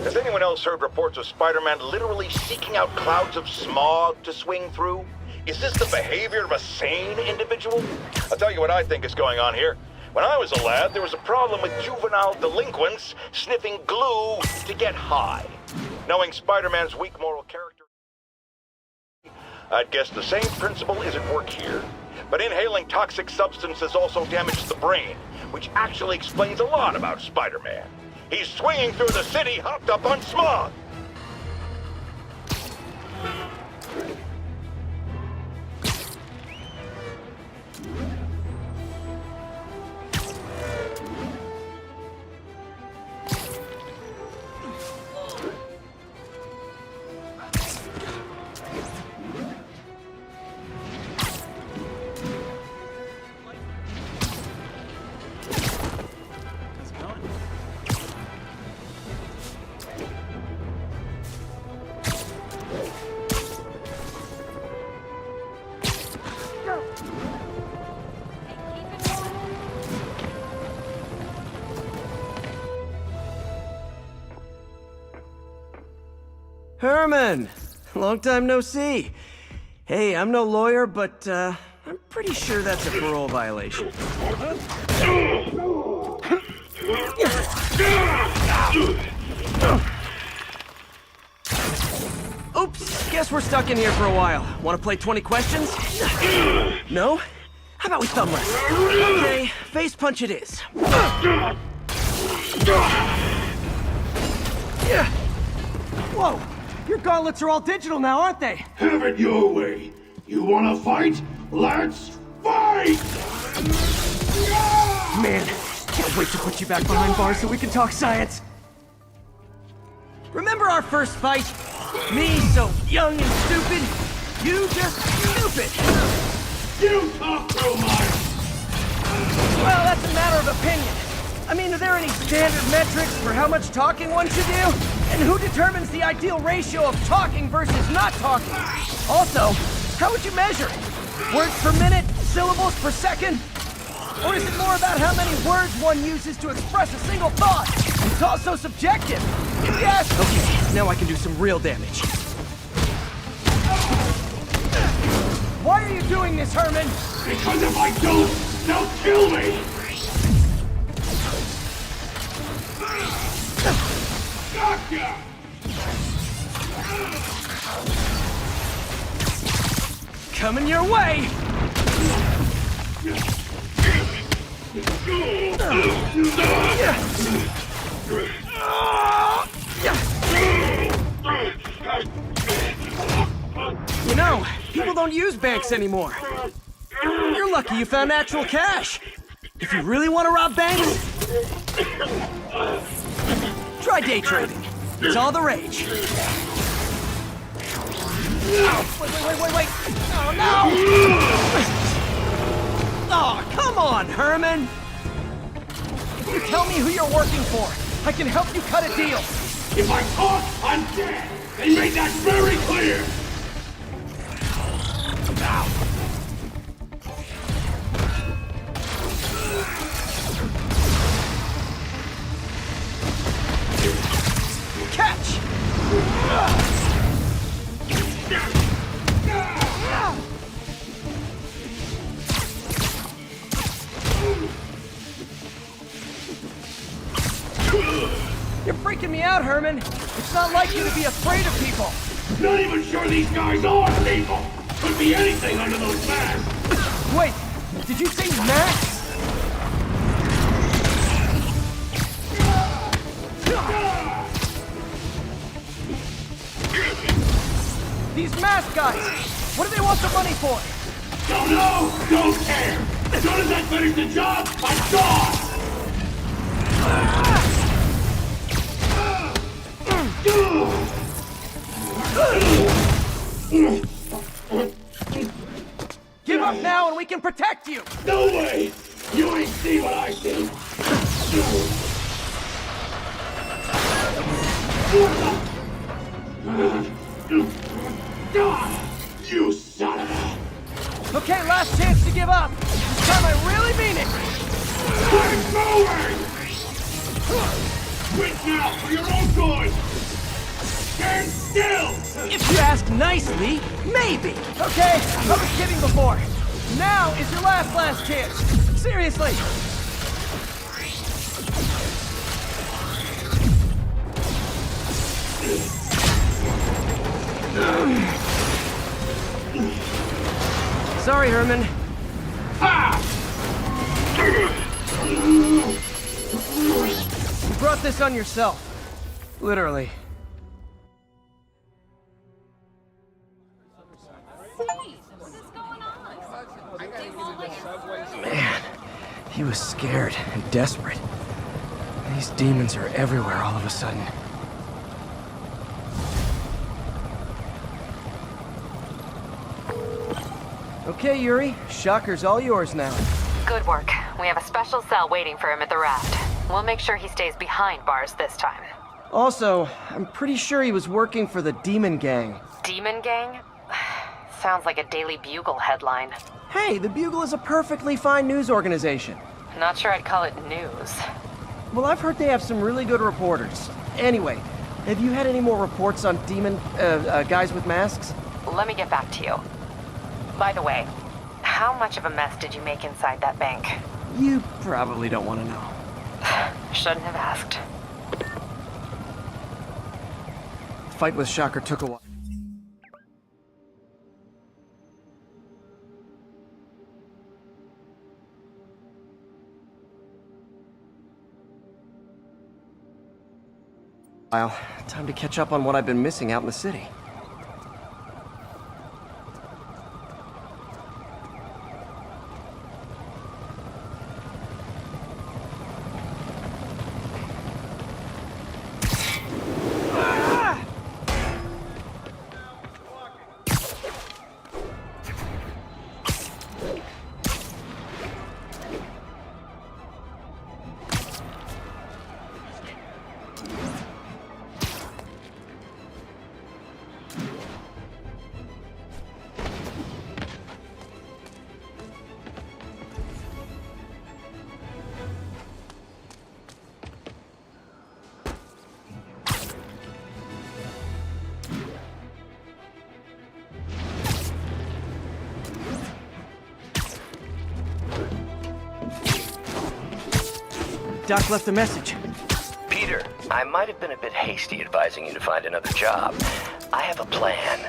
Has anyone else heard reports of Spider-Man literally seeking out clouds of smog to swing through? Is this the behavior of a sane individual? I'll tell you what I think is going on here. When I was a lad, there was a problem with juvenile delinquents sniffing glue to get high. Knowing Spider-Man's weak moral character, I'd guess the same principle is at work here. But inhaling toxic substances also damages the brain, which actually explains a lot about Spider-Man. He's swinging through the city hopped up on smog. Herman! Long time no see. Hey, I'm no lawyer, but I'm pretty sure that's a parole violation. Oops, guess we're stuck in here for a while. Want to play 20 questions? No? How about we thumb wrestle? Okay, face punch it is. Whoa! Your gauntlets are all digital now, aren't they? Have it your way. You wanna fight? Let's fight! Man, can't wait to put you back behind bars so we can talk science. Remember our first fight? Me so young and stupid, you just stupid. You talk too much! Well, that's a matter of opinion. I mean, are there any standard metrics for how much talking one should do? And who determines the ideal ratio of talking versus not talking? Also, how would you measure it? Words per minute? Syllables per second? Or is it more about how many words one uses to express a single thought? It's also subjective. If you ask... Okay, now I can do some real damage. Why are you doing this, Herman? Because if I don't, they'll kill me! Gotcha! Coming your way! You know, people don't use banks anymore. You're lucky you found actual cash. If you really want to rob banks, try day trading. It's all the rage. Wait. Oh, no! Oh, come on, Herman! If you tell me who you're working for, I can help you cut a deal. If I talk, I'm dead! They made that very clear! Now! Catch! You're freaking me out, Herman. It's not like you to be afraid of people. Not even sure these guys are people. Could be anything under those masks. Wait, did you say masks? These mask guys, what do they want the money for? Don't know, don't care. As soon as I finish the job, I'm gone. Give up now and we can protect you! No way! You ain't seen what I see! You son of a... Okay, last chance to give up! This time I really mean it! I'm going! Quit now for your own good! If you ask nicely, maybe. Okay, I was kidding before. Now is your last chance. Seriously. Sorry, Herman. You brought this on yourself. Literally. Man, he was scared and desperate. These demons are everywhere all of a sudden. Okay, Yuri. Shocker's all yours now. Good work. We have a special cell waiting for him at the raft. We'll make sure he stays behind bars this time. Also, I'm pretty sure he was working for the Demon Gang. Demon Gang? Sounds like a Daily Bugle headline. Hey, the Bugle is a perfectly fine news organization. Not sure I'd call it news. Well, I've heard they have some really good reporters. Anyway, have you had any more reports on demon, guys with masks? Let me get back to you. By the way, how much of a mess did you make inside that bank? You probably don't want to know. Shouldn't have asked. The fight with Shocker took a while. Time to catch up on what I've been missing out in the city. Doc left a message. Peter, I might have been a bit hasty advising you to find another job. I have a plan.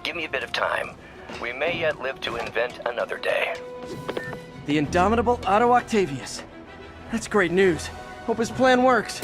Give me a bit of time. We may yet live to invent another day. The indomitable Otto Octavius. That's great news. Hope his plan works.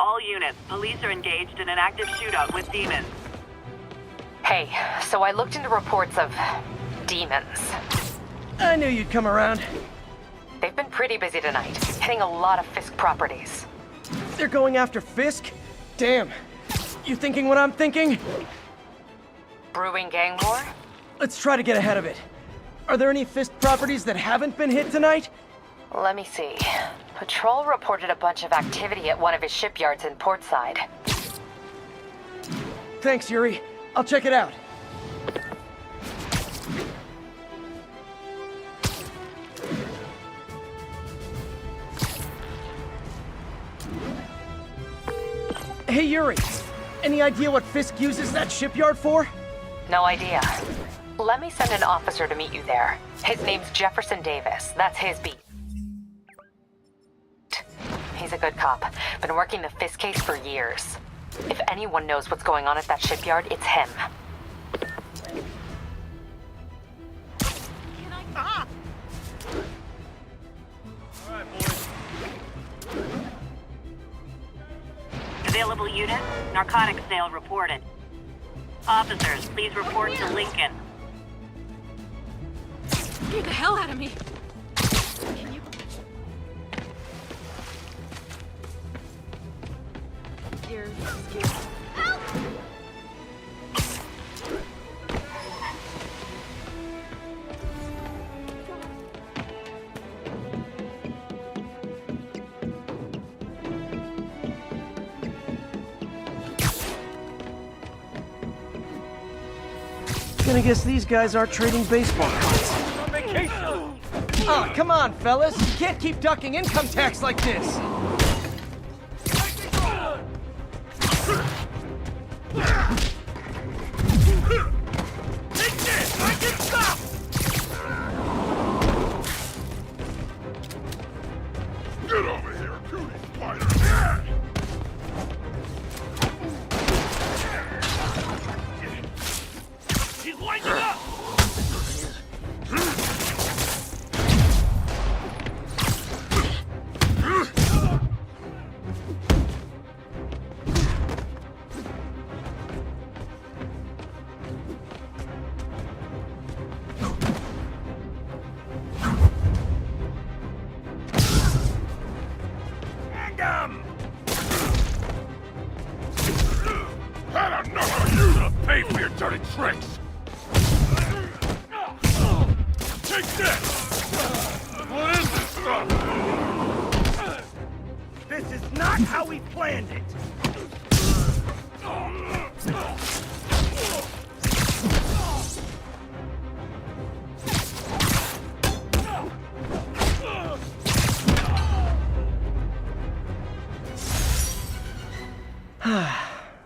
All units, police are engaged in an active shootout with demons. Hey, so I looked into reports of demons. I knew you'd come around. They've been pretty busy tonight, hitting a lot of Fisk properties. They're going after Fisk? Damn. You thinking what I'm thinking? Brewing gang war? Let's try to get ahead of it. Are there any Fisk properties that haven't been hit tonight? Let me see. Patrol reported a bunch of activity at one of his shipyards in Portside. Thanks, Yuri. I'll check it out. Hey, Yuri. Any idea what Fisk uses that shipyard for? No idea. Let me send an officer to meet you there. His name's Jefferson Davis. That's his beat. He's a good cop. Been working the Fisk case for years. If anyone knows what's going on at that shipyard, it's him. Available units, narcotics sale reported. Officers, please report to Lincoln. Get the hell out of me! You're scared. Help! Gonna guess these guys aren't trading baseball cards. Oh, come on, fellas. You can't keep ducking income tax like this. Get over here, cutie spider! She's lighting up! Had enough of you to pay for your dirty tricks! Take this! What is this stuff? This is not how we planned it!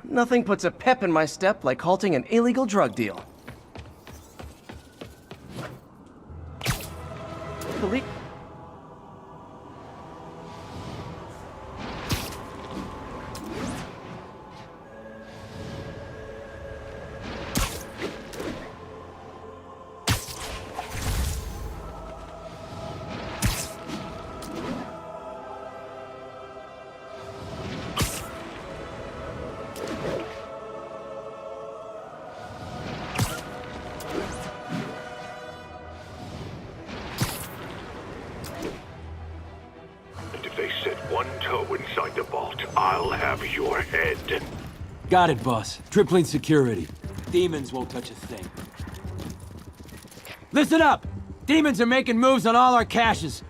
Nothing puts a pep in my step like halting an illegal drug deal. Police. Inside the vault, I'll have your head. Got it, boss. Tripling security. Demons won't touch a thing. Listen up! Demons are making moves on all our caches.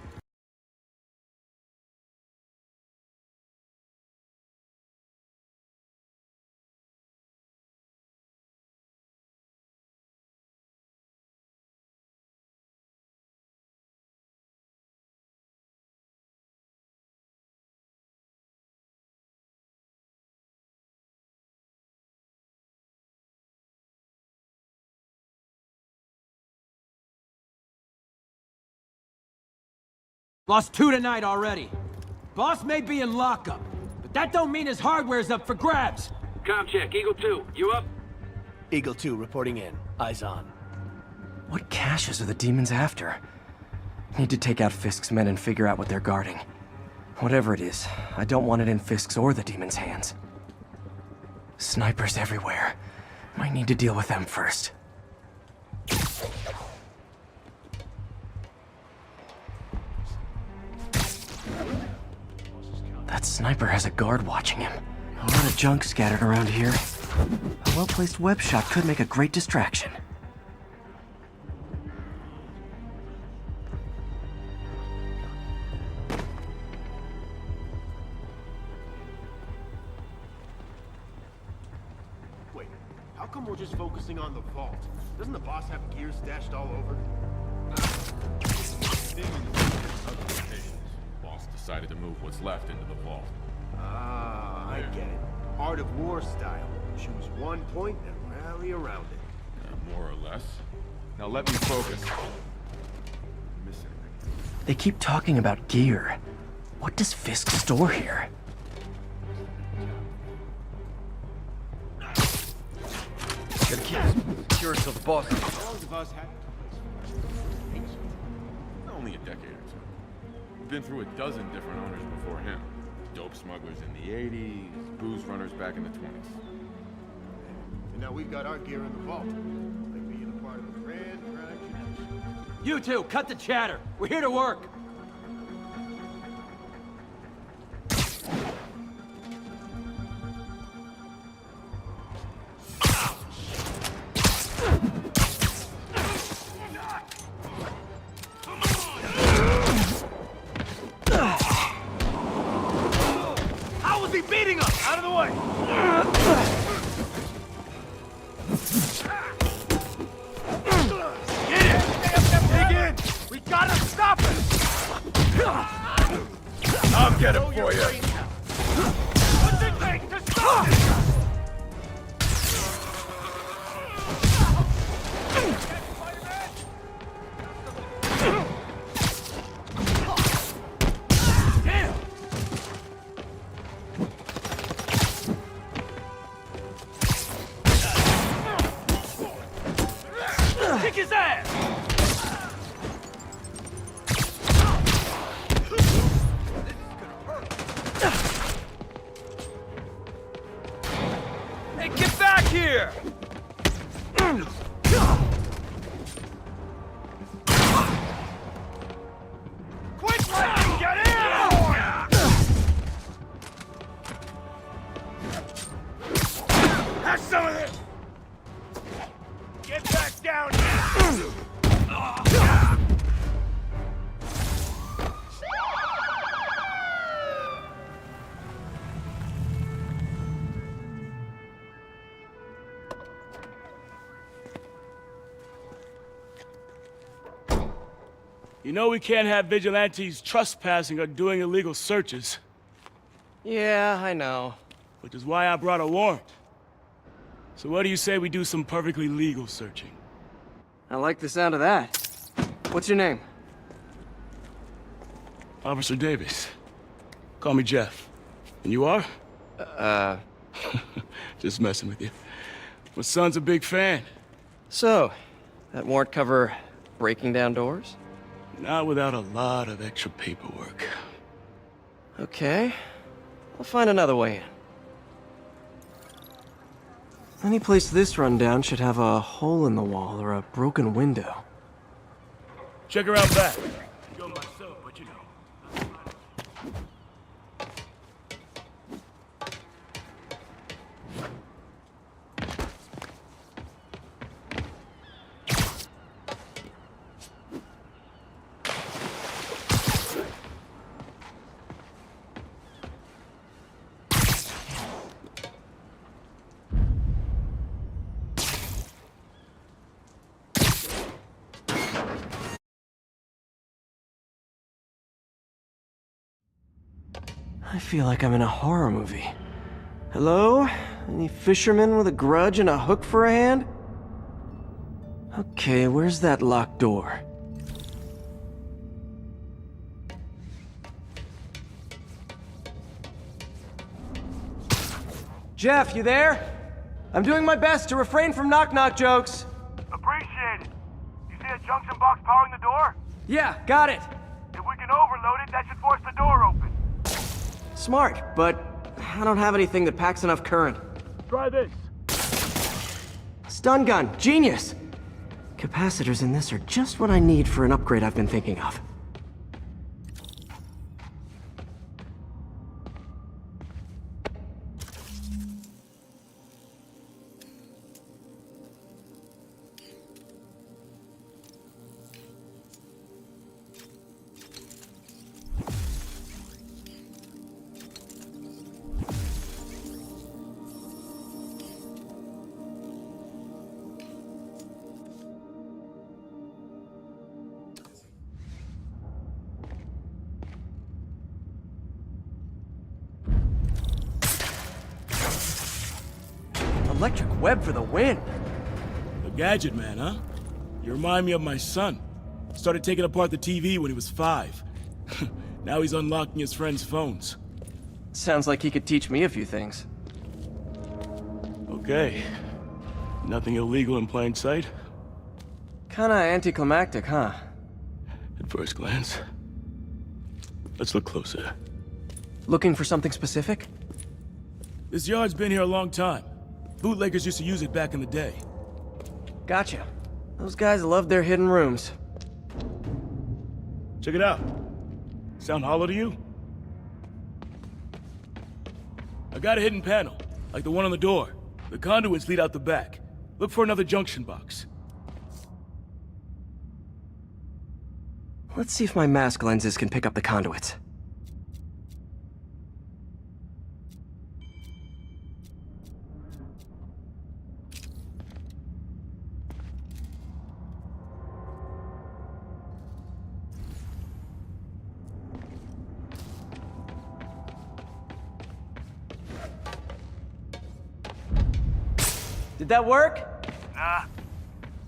Lost 2 tonight already. Boss may be in lockup, but that don't mean his hardware's up for grabs. Com check, Eagle 2, you up? Eagle 2 reporting in. Eyes on. What caches are the demons after? Need to take out Fisk's men and figure out what they're guarding. Whatever it is, I don't want it in Fisk's or the demons' hands. Snipers everywhere. Might need to deal with them first. That sniper has a guard watching him. A lot of junk scattered around here. A well-placed web shot could make a great distraction. Wait, how come we're just focusing on the vault? Doesn't the boss have gear stashed all over? Boss decided to move what's left into the vault. Ah, I get it. Art of War style. Choose one point and rally around it. More or less. Now let me focus. Missing. They keep talking about gear. What does Fisk store here? Gotta keep secure until the boss. How long have the boss had? Only a decade or two. Been through a dozen different owners before him. Dope smugglers in the 80s, booze runners back in the 20s. And now we've got our gear in the vault. Like being a part of a grand tradition. You two, cut the chatter. We're here to work. I'll get him for you. What's it take to stop it? Damn! Kick his ass! Hey, get back here! Quick, Legend, get in! Have some of this! Get back down here! You know we can't have vigilantes trespassing or doing illegal searches. Yeah, I know. Which is why I brought a warrant. So what do you say we do some perfectly legal searching? I like the sound of that. What's your name? Officer Davis. Call me Jeff. And you are? Just messing with you. My son's a big fan. So, that warrant cover breaking down doors? Not without a lot of extra paperwork. Okay. I'll find another way in. Any place this rundown should have a hole in the wall or a broken window. Check around back. Go myself, but you know. I feel like I'm in a horror movie. Hello? Any fisherman with a grudge and a hook for a hand? Okay, where's that locked door? Jeff, you there? I'm doing my best to refrain from knock-knock jokes. Appreciate it. You see a junction box powering the door? Yeah, got it. If we can overload it, that should force the door open. Smart, but I don't have anything that packs enough current. Try this. Stun gun, genius! Capacitors in this are just what I need for an upgrade I've been thinking of. Electric web for the win. A gadget man, huh? You remind me of my son. Started taking apart the TV when he was 5. Now he's unlocking his friends' phones. Sounds like he could teach me a few things. Okay. Nothing illegal in plain sight? Kinda anticlimactic, huh? At first glance. Let's look closer. Looking for something specific? This yard's been here a long time. Bootleggers used to use it back in the day. Gotcha. Those guys love their hidden rooms. Check it out. Sound hollow to you? I got a hidden panel, like the one on the door. The conduits lead out the back. Look for another junction box. Let's see if my mask lenses can pick up the conduits. Did that work? Nah.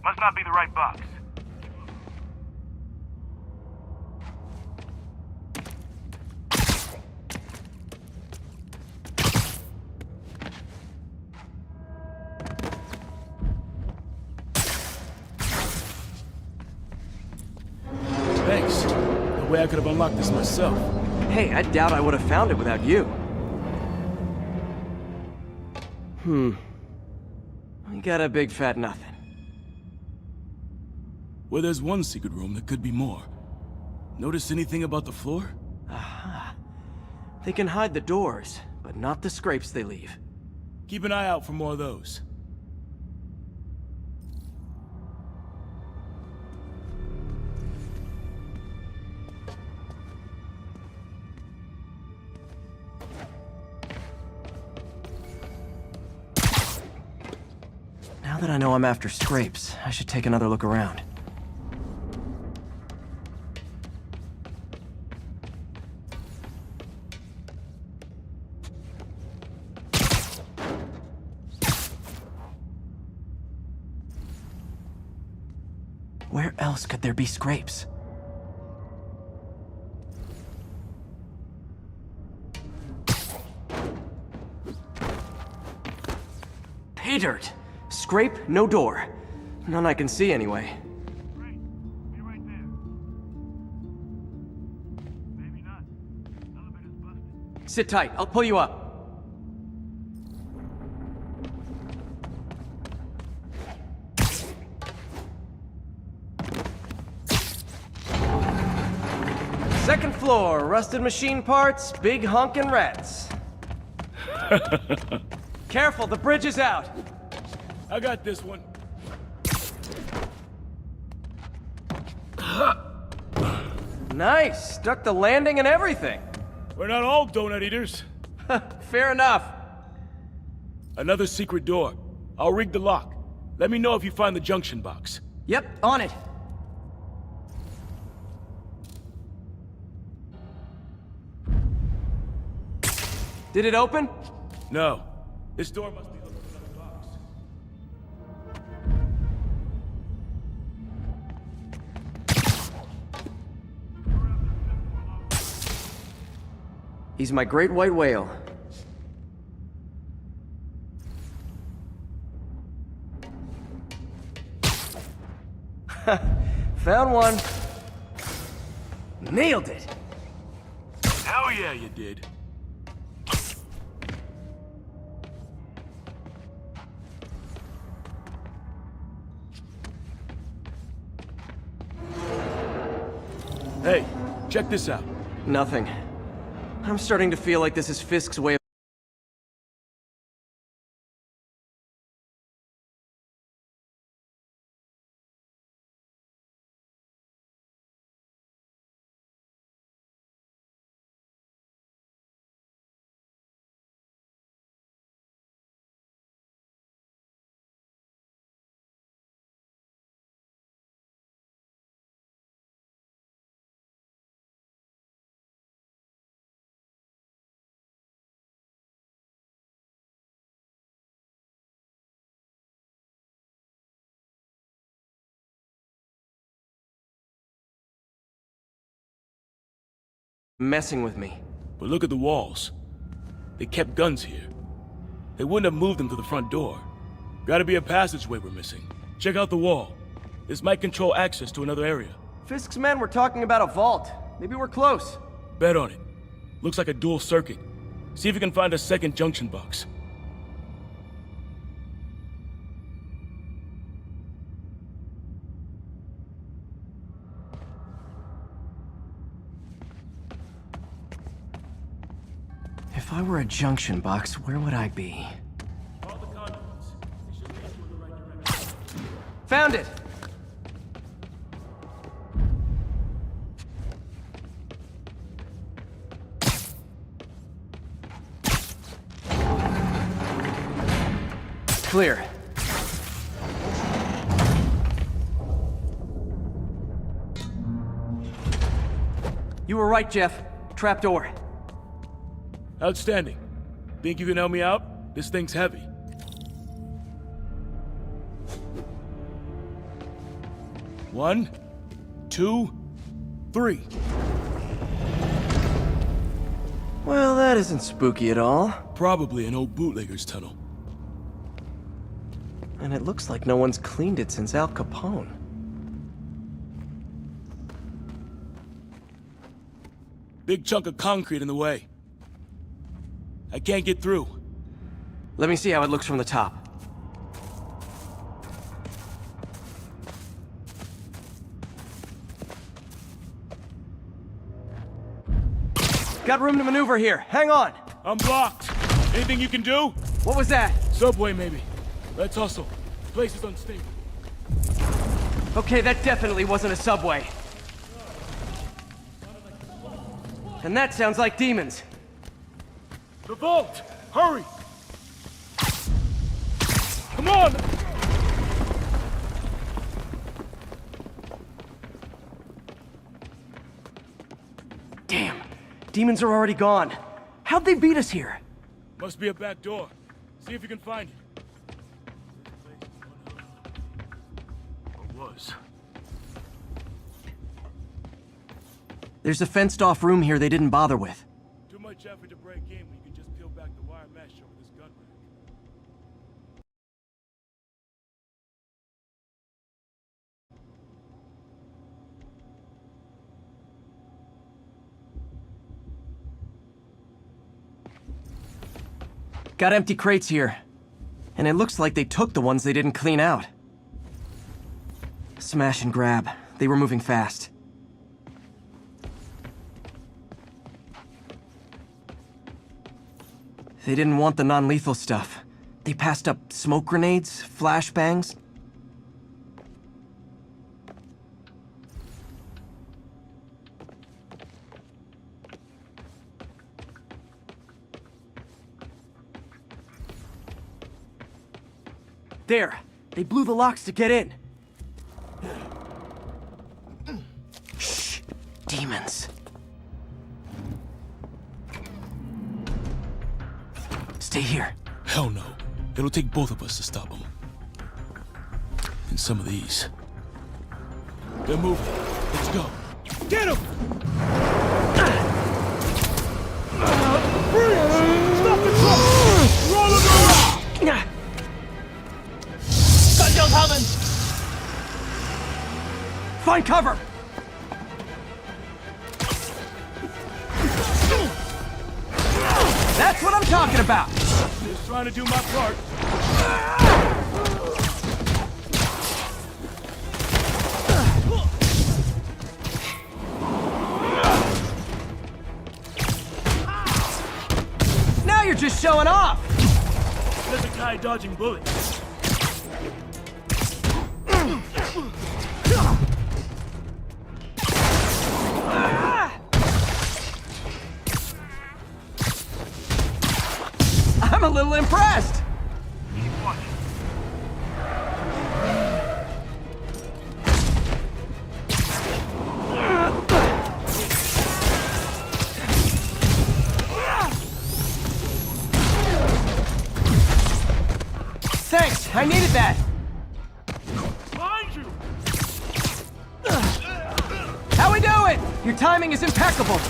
Must not be the right box. Thanks. No way I could have unlocked this myself. Hey, I doubt I would have found it without you. We got a big fat nothing. Well, there's one secret room that could be more. Notice anything about the floor? Aha. They can hide the doors, but not the scrapes they leave. Keep an eye out for more of those. Now that I know I'm after scrapes, I should take another look around. Where else could there be scrapes? Pay dirt! Scrape, no door. None I can see anyway. Great. Be right there. Maybe not. Elevator's busted. Sit tight, I'll pull you up. Second floor, rusted machine parts, big honkin' rats. Careful, the bridge is out. I got this one. Nice, stuck the landing and everything. We're not all donut eaters. Fair enough. Another secret door. I'll rig the lock. Let me know if you find the junction box. Yep, on it. Did it open? No. This door must be hooked to another box. He's my great white whale. Found one. Nailed it. Hell yeah, you did. Hey, check this out. Nothing. I'm starting to feel like this is Fisk's way of... messing with me. But look at the walls. They kept guns here. They wouldn't have moved them to the front door. Gotta be a passageway we're missing. Check out the wall. This might control access to another area. Fisk's men were talking about a vault. Maybe we're close. Bet on it. Looks like a dual circuit. See if you can find a second junction box. If I were a junction box, where would I be? Found it! Clear. You were right, Jeff. Trapdoor. Outstanding. Think you can help me out? This thing's heavy. One, two, three. Well, that isn't spooky at all. Probably an old bootlegger's tunnel. And it looks like no one's cleaned it since Al Capone. Big chunk of concrete in the way. I can't get through. Let me see how it looks from the top. Got room to maneuver here. Hang on. I'm blocked. Anything you can do? What was that? Subway, maybe. Let's hustle. Place is unstable. Okay, that definitely wasn't a subway. And that sounds like demons. The vault! Hurry! Come on! Damn. Demons are already gone. How'd they beat us here? Must be a back door. See if you can find it. Or was. There's a fenced-off room here they didn't bother with. Too much effort to break in when you can just peel back the wire mesh over this gun rack. Got empty crates here. And it looks like they took the ones they didn't clean out. Smash and grab. They were moving fast. They didn't want the non-lethal stuff. They passed up smoke grenades, flashbangs. There. They blew the locks to get in. Shh. Demons. Stay here. Hell no. It'll take both of us to stop them. And some of these. They're moving. Let's go. Get them! Stop the truck! Roll them around! Find cover! That's what I'm talking about! Just trying to do my part. just showing off! There's a guy dodging bullets. I'm a little impressed! Thanks, I needed that! Behind you! How we doing? Your timing is impeccable!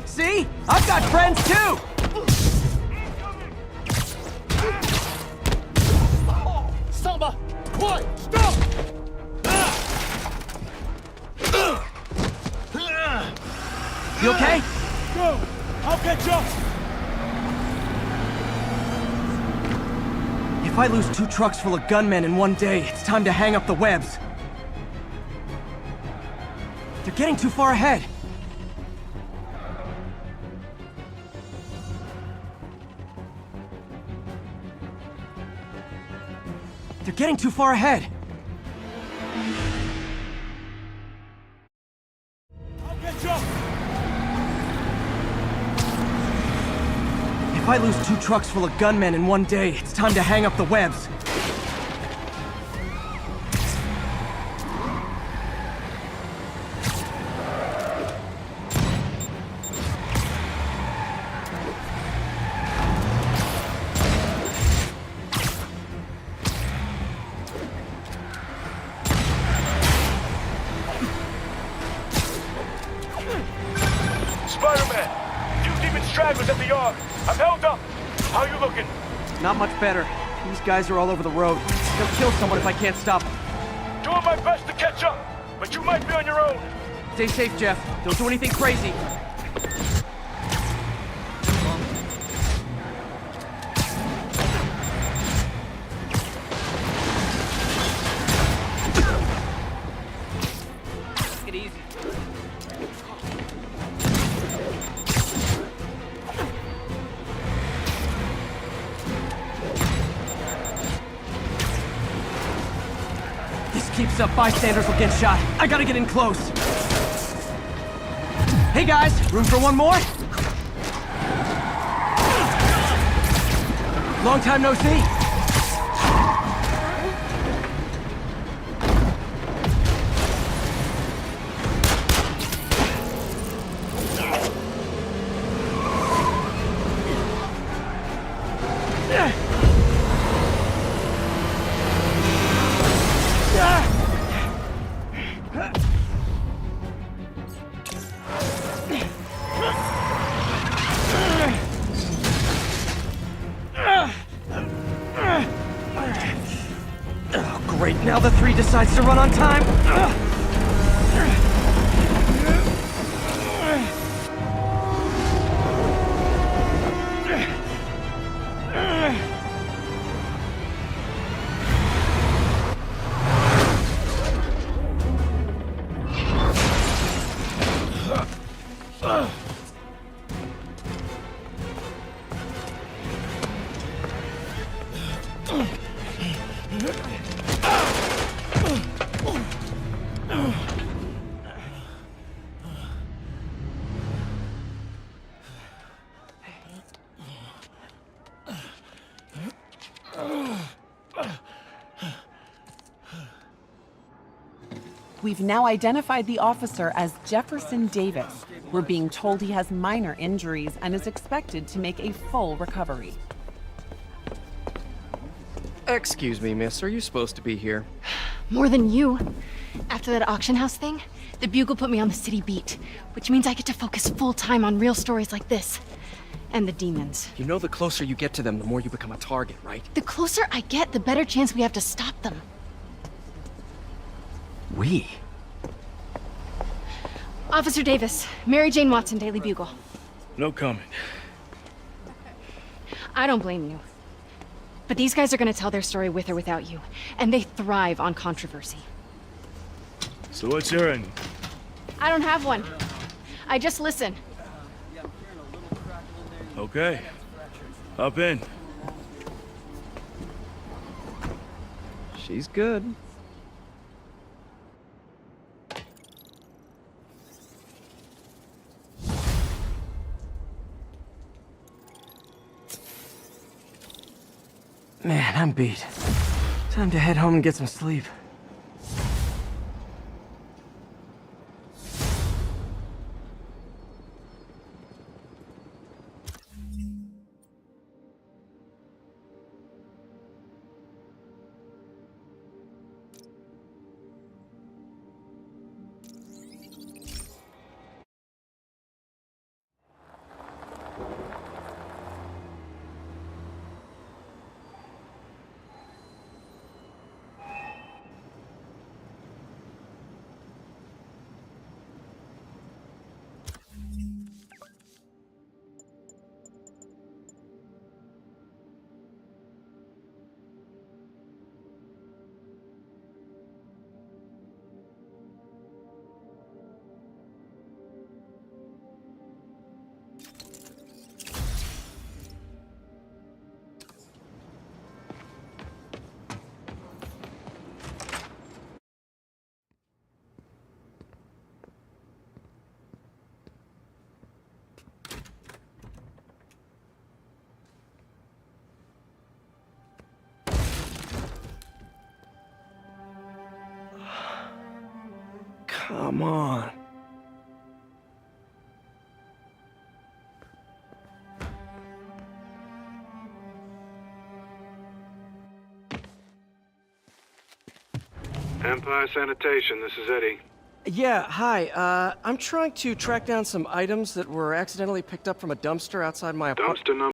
See? I've got friends too! Samba! What? Stop! You okay? Go! I'll catch up! If I lose 2 trucks full of gunmen in one day, it's time to hang up the webs. They're getting too far ahead. They're getting too far ahead. I'll catch up! If I lose 2 trucks full of gunmen in one day, it's time to hang up the webs. Spider-Man! Few demon stragglers at the yard. I'm held up. How you looking? Not much better. These guys are all over the road. They'll kill someone if I can't stop them. Doing my best to catch up, but you might be on your own. Stay safe, Jeff. Don't do anything crazy. Take it easy. Keeps up, bystanders will get shot. I gotta get in close. Hey guys, room for one more? Long time no see. Great, now the 3 decides to run on time. We've now identified the officer as Jefferson Davis. We're being told he has minor injuries and is expected to make a full recovery. Excuse me, miss. Are you supposed to be here? More than you. After that auction house thing, the Bugle put me on the city beat, which means I get to focus full-time on real stories like this. And the demons. You know the closer you get to them, the more you become a target, right? The closer I get, the better chance we have to stop them. We? Officer Davis, Mary Jane Watson, Daily Bugle. No comment. I don't blame you. But these guys are gonna tell their story with or without you, and they thrive on controversy. So what's your end? I don't have one. I just listen. Okay. Hop in. She's good. Man, I'm beat. Time to head home and get some sleep. Come on. Empire Sanitation, this is Eddie. Yeah, hi. I'm trying to track down some items that were accidentally picked up from a dumpster outside my apartment. Dumpster number